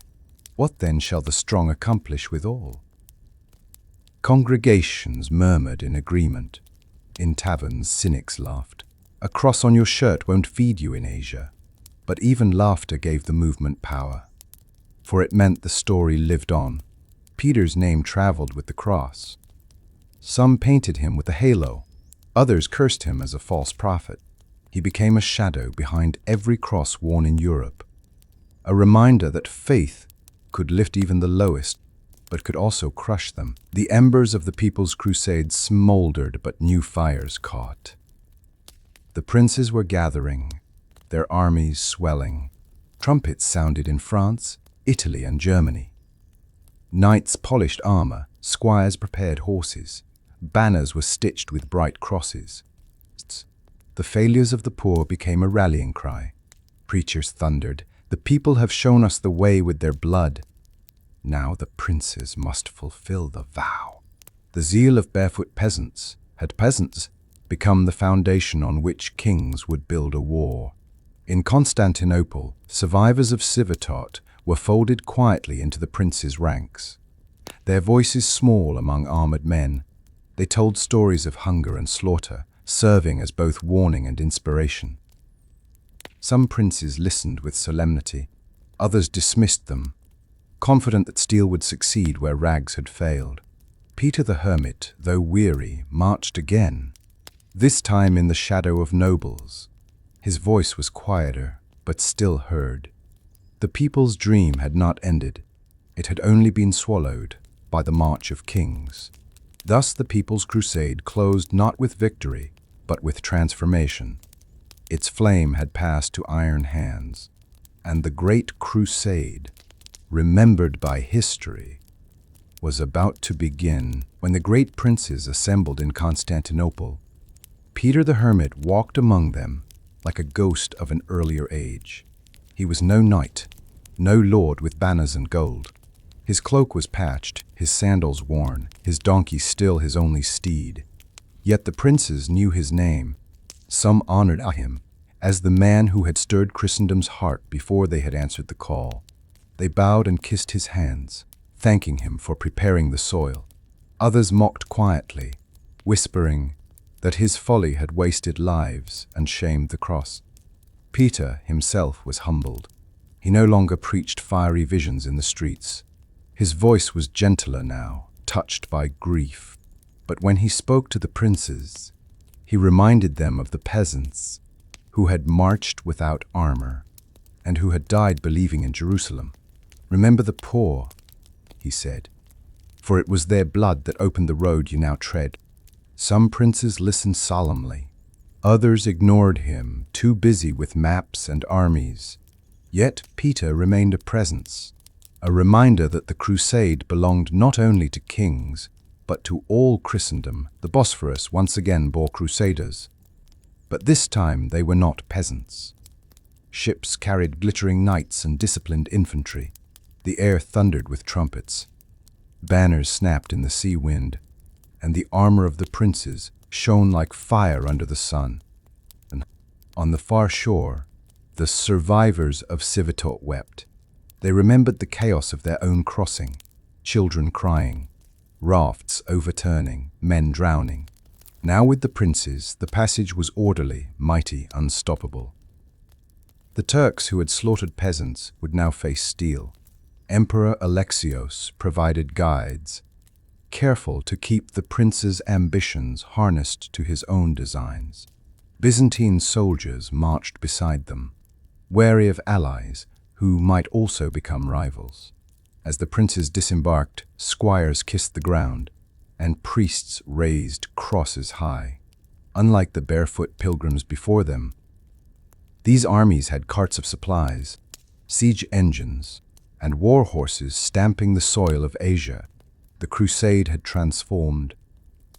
What then shall the strong accomplish with all? Congregations murmured in agreement. In taverns, cynics laughed. A cross on your shirt won't feed you in Asia. But even laughter gave the movement power, for it meant the story lived on. Peter's name traveled with the cross. Some painted him with a halo. Others cursed him as a false prophet. He became a shadow behind every cross worn in Europe, a reminder that faith could lift even the lowest, but could also crush them. The embers of the People's Crusade smoldered, but new fires caught. The princes were gathering, their armies swelling. Trumpets sounded in France, Italy, and Germany. Knights polished armor, squires prepared horses. Banners were stitched with bright crosses. The failures of the poor became a rallying cry. Preachers thundered, "The people have shown us the way with their blood. Now the princes must fulfill the vow." The zeal of barefoot peasants had become the foundation on which kings would build a war. In Constantinople, survivors of Civetot were folded quietly into the princes' ranks. Their voices small among armored men, they told stories of hunger and slaughter, serving as both warning and inspiration. Some princes listened with solemnity, others dismissed them, confident that steel would succeed where rags had failed. Peter the Hermit, though weary, marched again, this time in the shadow of nobles. His voice was quieter, but still heard. The people's dream had not ended. It had only been swallowed by the march of kings. Thus the People's Crusade closed not with victory, but with transformation. Its flame had passed to iron hands, and the Great Crusade, remembered by history, was about to begin. When the great princes assembled in Constantinople, Peter the Hermit walked among them like a ghost of an earlier age. He was no knight, no lord with banners and gold. His cloak was patched, his sandals worn, his donkey still his only steed. Yet the princes knew his name. Some honored him as the man who had stirred Christendom's heart before they had answered the call. They bowed and kissed his hands, thanking him for preparing the soil. Others mocked quietly, whispering that his folly had wasted lives and shamed the cross. Peter himself was humbled. He no longer preached fiery visions in the streets. His voice was gentler now, touched by grief. But when he spoke to the princes, he reminded them of the peasants who had marched without armor and who had died believing in Jerusalem. "Remember the poor," he said, "for it was their blood that opened the road you now tread." Some princes listened solemnly. Others ignored him, too busy with maps and armies. Yet Peter remained a presence, a reminder that the crusade belonged not only to kings, but to all Christendom. The Bosphorus once again bore crusaders. But this time they were not peasants. Ships carried glittering knights and disciplined infantry. The air thundered with trumpets. Banners snapped in the sea wind, and the armor of the princes shone like fire under the sun. And on the far shore, the survivors of Civetot wept. They remembered the chaos of their own crossing, children crying, rafts overturning, men drowning. Now with the princes, the passage was orderly, mighty, unstoppable. The Turks who had slaughtered peasants would now face steel. Emperor Alexios provided guides, careful to keep the prince's ambitions harnessed to his own designs. Byzantine soldiers marched beside them, wary of allies who might also become rivals. As the princes disembarked, squires kissed the ground, and priests raised crosses high. Unlike the barefoot pilgrims before them, these armies had carts of supplies, siege engines, and war horses stamping the soil of Asia. The crusade had transformed.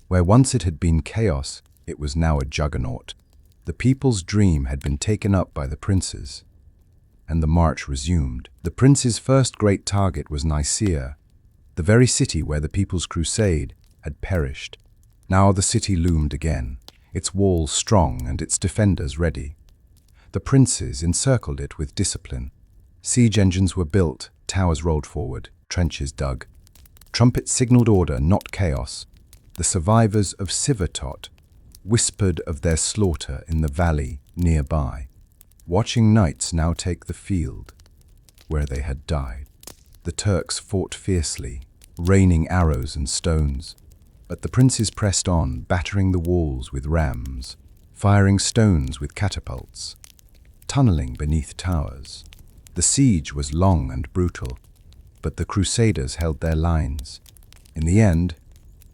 Where once it had been chaos, it was now a juggernaut. The people's dream had been taken up by the princes, and the march resumed. The prince's first great target was Nicaea, the very city where the people's crusade had perished. Now the city loomed again, its walls strong and its defenders ready. The princes encircled it with discipline. Siege engines were built, towers rolled forward, trenches dug. Trumpets signaled order, not chaos. The survivors of Civetot whispered of their slaughter in the valley nearby, watching knights now take the field where they had died. The Turks fought fiercely, raining arrows and stones. But the princes pressed on, battering the walls with rams, firing stones with catapults, tunneling beneath towers. The siege was long and brutal, but the crusaders held their lines. In the end,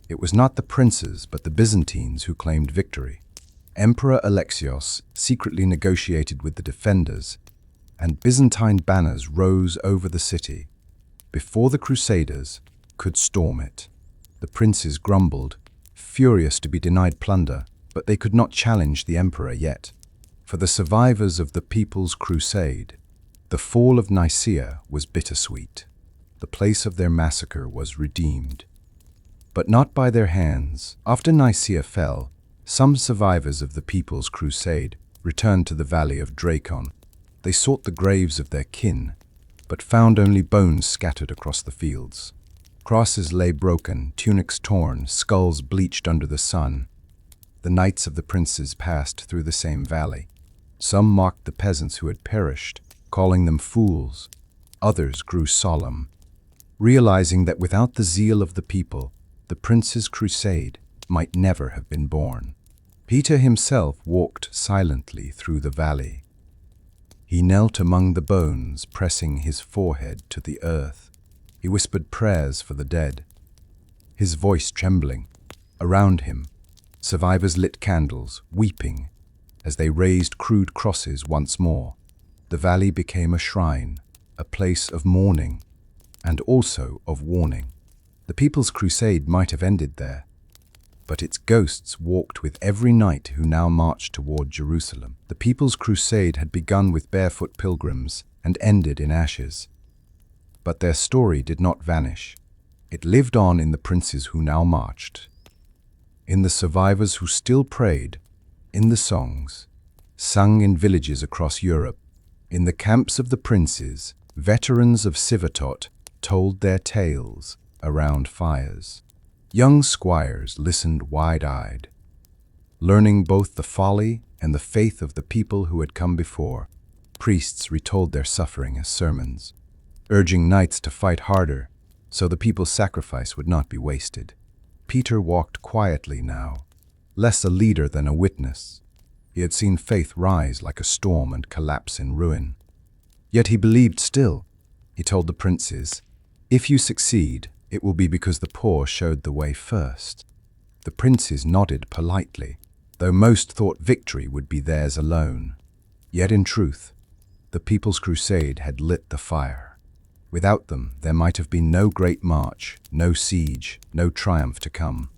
it was not the princes but the Byzantines who claimed victory. Emperor Alexios secretly negotiated with the defenders, and Byzantine banners rose over the city before the crusaders could storm it. The princes grumbled, furious to be denied plunder, but they could not challenge the emperor yet. For the survivors of the People's Crusade, the fall of Nicaea was bittersweet. The place of their massacre was redeemed, but not by their hands. After Nicaea fell, some survivors of the People's Crusade returned to the valley of Dracon. They sought the graves of their kin, but found only bones scattered across the fields. Crosses lay broken, tunics torn, skulls bleached under the sun. The knights of the princes passed through the same valley. Some mocked the peasants who had perished, calling them fools. Others grew solemn, realizing that without the zeal of the people, the prince's crusade might never have been born. Peter himself walked silently through the valley. He knelt among the bones, pressing his forehead to the earth. He whispered prayers for the dead, his voice trembling. Around him, survivors lit candles, weeping, as they raised crude crosses once more. The valley became a shrine, a place of mourning, and also of warning. The People's Crusade might have ended there, but its ghosts walked with every knight who now marched toward Jerusalem. The People's Crusade had begun with barefoot pilgrims and ended in ashes. But their story did not vanish. It lived on in the princes who now marched, in the survivors who still prayed, in the songs sung in villages across Europe, in the camps of the princes. Veterans of Civetot told their tales around fires. Young squires listened wide-eyed, learning both the folly and the faith of the people who had come before. Priests retold their suffering as sermons, urging knights to fight harder so the people's sacrifice would not be wasted. Peter walked quietly now, less a leader than a witness. He had seen faith rise like a storm and collapse in ruin. Yet he believed still. He told the princes, "If you succeed, it will be because the poor showed the way first." The princes nodded politely, though most thought victory would be theirs alone. Yet in truth, the People's Crusade had lit the fire. Without them, there might have been no great march, no siege, no triumph to come.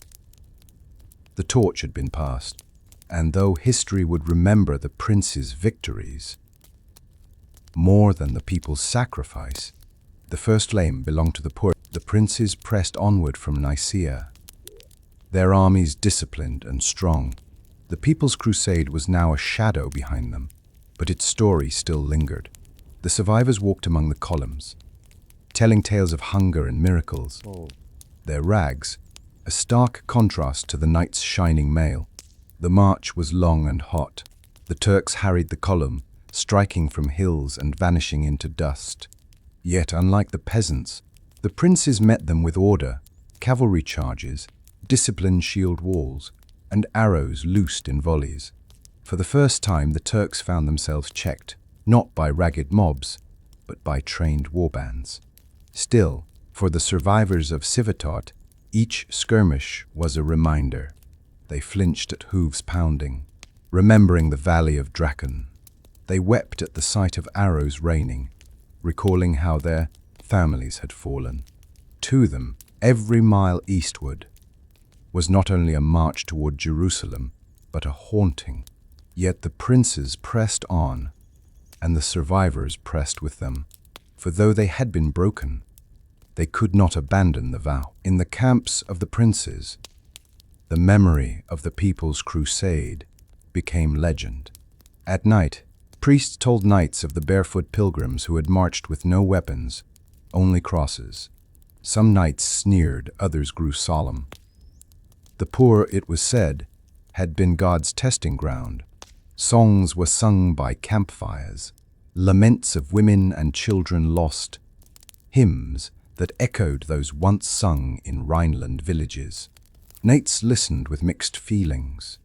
The torch had been passed, and though history would remember the princes' victories more than the people's sacrifice, the first flame belonged to the poor. The princes pressed onward from Nicaea, their armies disciplined and strong. The People's Crusade was now a shadow behind them, but its story still lingered. The survivors walked among the columns, telling tales of hunger and miracles. Their rags, a stark contrast to the knights' shining mail. The march was long and hot. The Turks harried the column, striking from hills and vanishing into dust. Yet, unlike the peasants, the princes met them with order, cavalry charges, disciplined shield walls, and arrows loosed in volleys. For the first time, the Turks found themselves checked, not by ragged mobs, but by trained warbands. Still, for the survivors of Civetot, each skirmish was a reminder. They flinched at hooves pounding, remembering the valley of Draken. They wept at the sight of arrows raining, recalling how their families had fallen. To them, every mile eastward was not only a march toward Jerusalem, but a haunting. Yet the princes pressed on, and the survivors pressed with them. For though they had been broken, they could not abandon the vow. In the camps of the princes, the memory of the People's Crusade became legend. At night, priests told knights of the barefoot pilgrims who had marched with no weapons, only crosses. Some knights sneered, others grew solemn. The poor, it was said, had been God's testing ground. Songs were sung by campfires, laments of women and children lost, hymns that echoed those once sung in Rhineland villages. Knights listened with mixed feelings.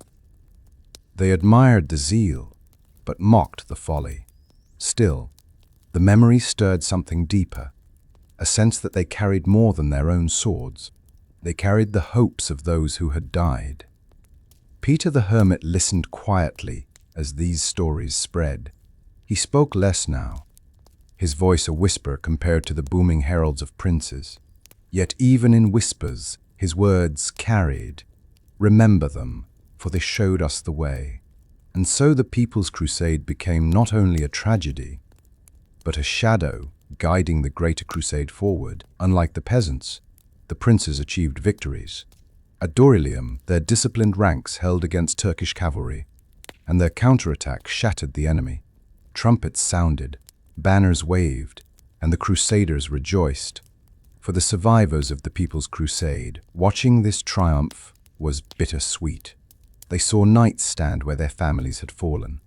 They admired the zeal, but mocked the folly. Still, the memory stirred something deeper, a sense that they carried more than their own swords. They carried the hopes of those who had died. Peter the Hermit listened quietly as these stories spread. He spoke less now, his voice a whisper compared to the booming heralds of princes. Yet even in whispers, his words carried. Remember them, for they showed us the way. And so the People's Crusade became not only a tragedy, but a shadow guiding the greater crusade forward. Unlike the peasants, the princes achieved victories. At Dorylium, their disciplined ranks held against Turkish cavalry, and their counterattack shattered the enemy. Trumpets sounded, banners waved, and the crusaders rejoiced. For the survivors of the People's Crusade, watching this triumph was bittersweet. They saw knights stand where their families had fallen.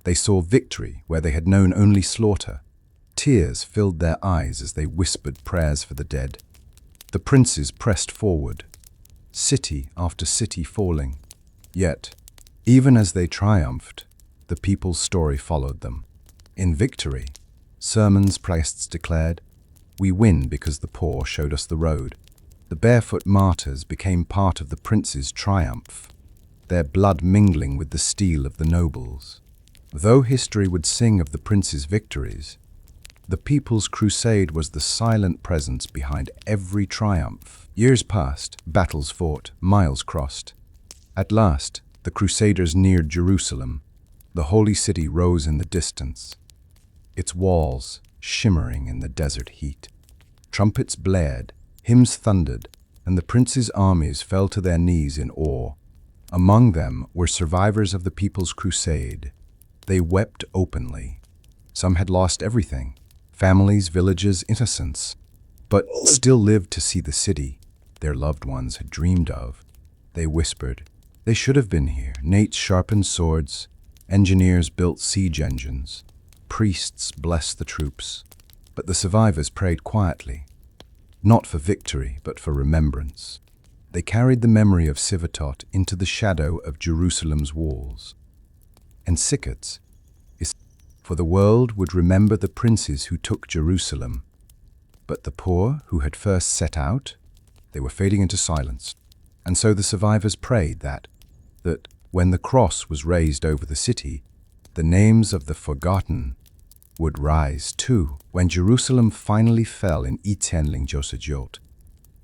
They saw victory where they had known only slaughter. Tears filled their eyes as they whispered prayers for the dead. The princes pressed forward, city after city falling. Yet, even as they triumphed, the people's story followed them. In victory, sermons priests declared, "We win because the poor showed us the road." The barefoot martyrs became part of the prince's triumph, their blood mingling with the steel of the nobles. Though history would sing of the prince's victories, The People's Crusade was the silent presence behind every triumph. Years passed, battles fought, miles crossed. At last, the Crusaders neared Jerusalem. The holy city rose in the distance, its walls shimmering in the desert heat. Trumpets blared, hymns thundered, and the prince's armies fell to their knees in awe. Among them were survivors of the People's Crusade. They wept openly. Some had lost everything, families, villages, innocence, but still lived to see the city their loved ones had dreamed of. They whispered, "They should have been here." Knights sharpened swords, engineers built siege engines, priests blessed the troops, but the survivors prayed quietly, not for victory, but for remembrance. They carried the memory of Civetot into the shadow of Jerusalem's walls. And Civetot is for the world would remember the princes who took Jerusalem, but the poor who had first set out, they were fading into silence. And so the survivors prayed that when the cross was raised over the city, the names of the forgotten would rise too. When Jerusalem finally fell in Xerigordos,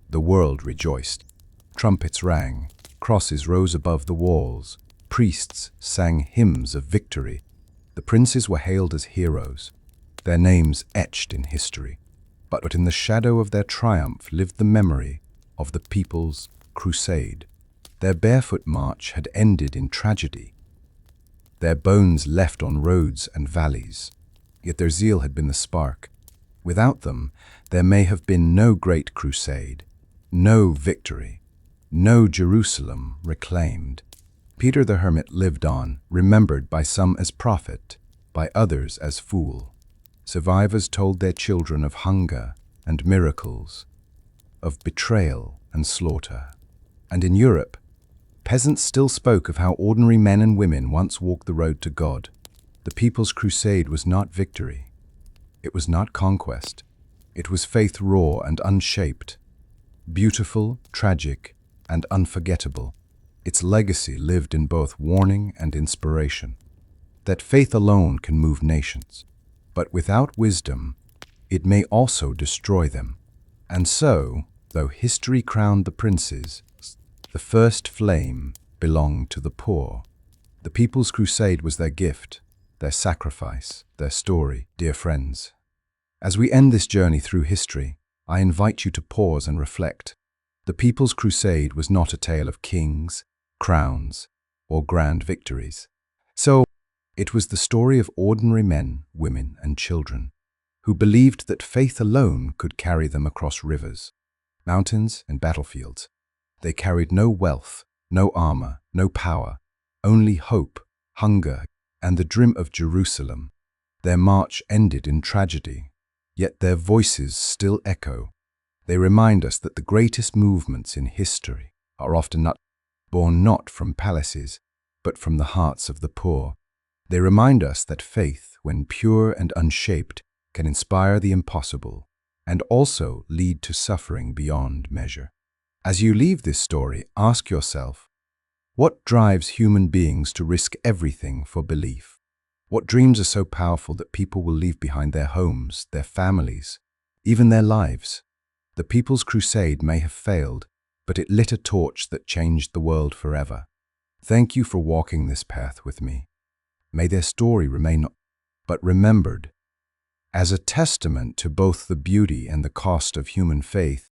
the world rejoiced. Trumpets rang, crosses rose above the walls, priests sang hymns of victory. The princes were hailed as heroes, their names etched in history. But in the shadow of their triumph lived the memory of the People's Crusade. Their barefoot march had ended in tragedy, their bones left on roads and valleys. Yet their zeal had been the spark. Without them, there may have been no great crusade, no victory, no Jerusalem reclaimed. Peter the Hermit lived on, remembered by some as prophet, by others as fool. Survivors told their children of hunger and miracles, of betrayal and slaughter. And in Europe, peasants still spoke of how ordinary men and women once walked the road to God. The People's Crusade was not victory. It was not conquest. It was faith raw and unshaped, beautiful, tragic, and unforgettable. Its legacy lived in both warning and inspiration. That faith alone can move nations, but without wisdom, it may also destroy them. And so, though history crowned the princes, the first flame belonged to the poor. The People's Crusade was their gift, their sacrifice, their story. Dear friends, as we end this journey through history, I invite you to pause and reflect. The People's Crusade was not a tale of kings, crowns, or grand victories. So, it was the story of ordinary men, women, and children who believed that faith alone could carry them across rivers, mountains, and battlefields. They carried no wealth, no armor, no power, only hope, hunger, and the dream of Jerusalem. Their march ended in tragedy, yet their voices still echo. They remind us that the greatest movements in history are often born not from palaces, but from the hearts of the poor. They remind us that faith, when pure and unshaped, can inspire the impossible and also lead to suffering beyond measure. As you leave this story, ask yourself, what drives human beings to risk everything for belief? What dreams are so powerful that people will leave behind their homes, their families, even their lives? The People's Crusade may have failed, but it lit a torch that changed the world forever. Thank you for walking this path with me. May their story remain but remembered as a testament to both the beauty and the cost of human faith.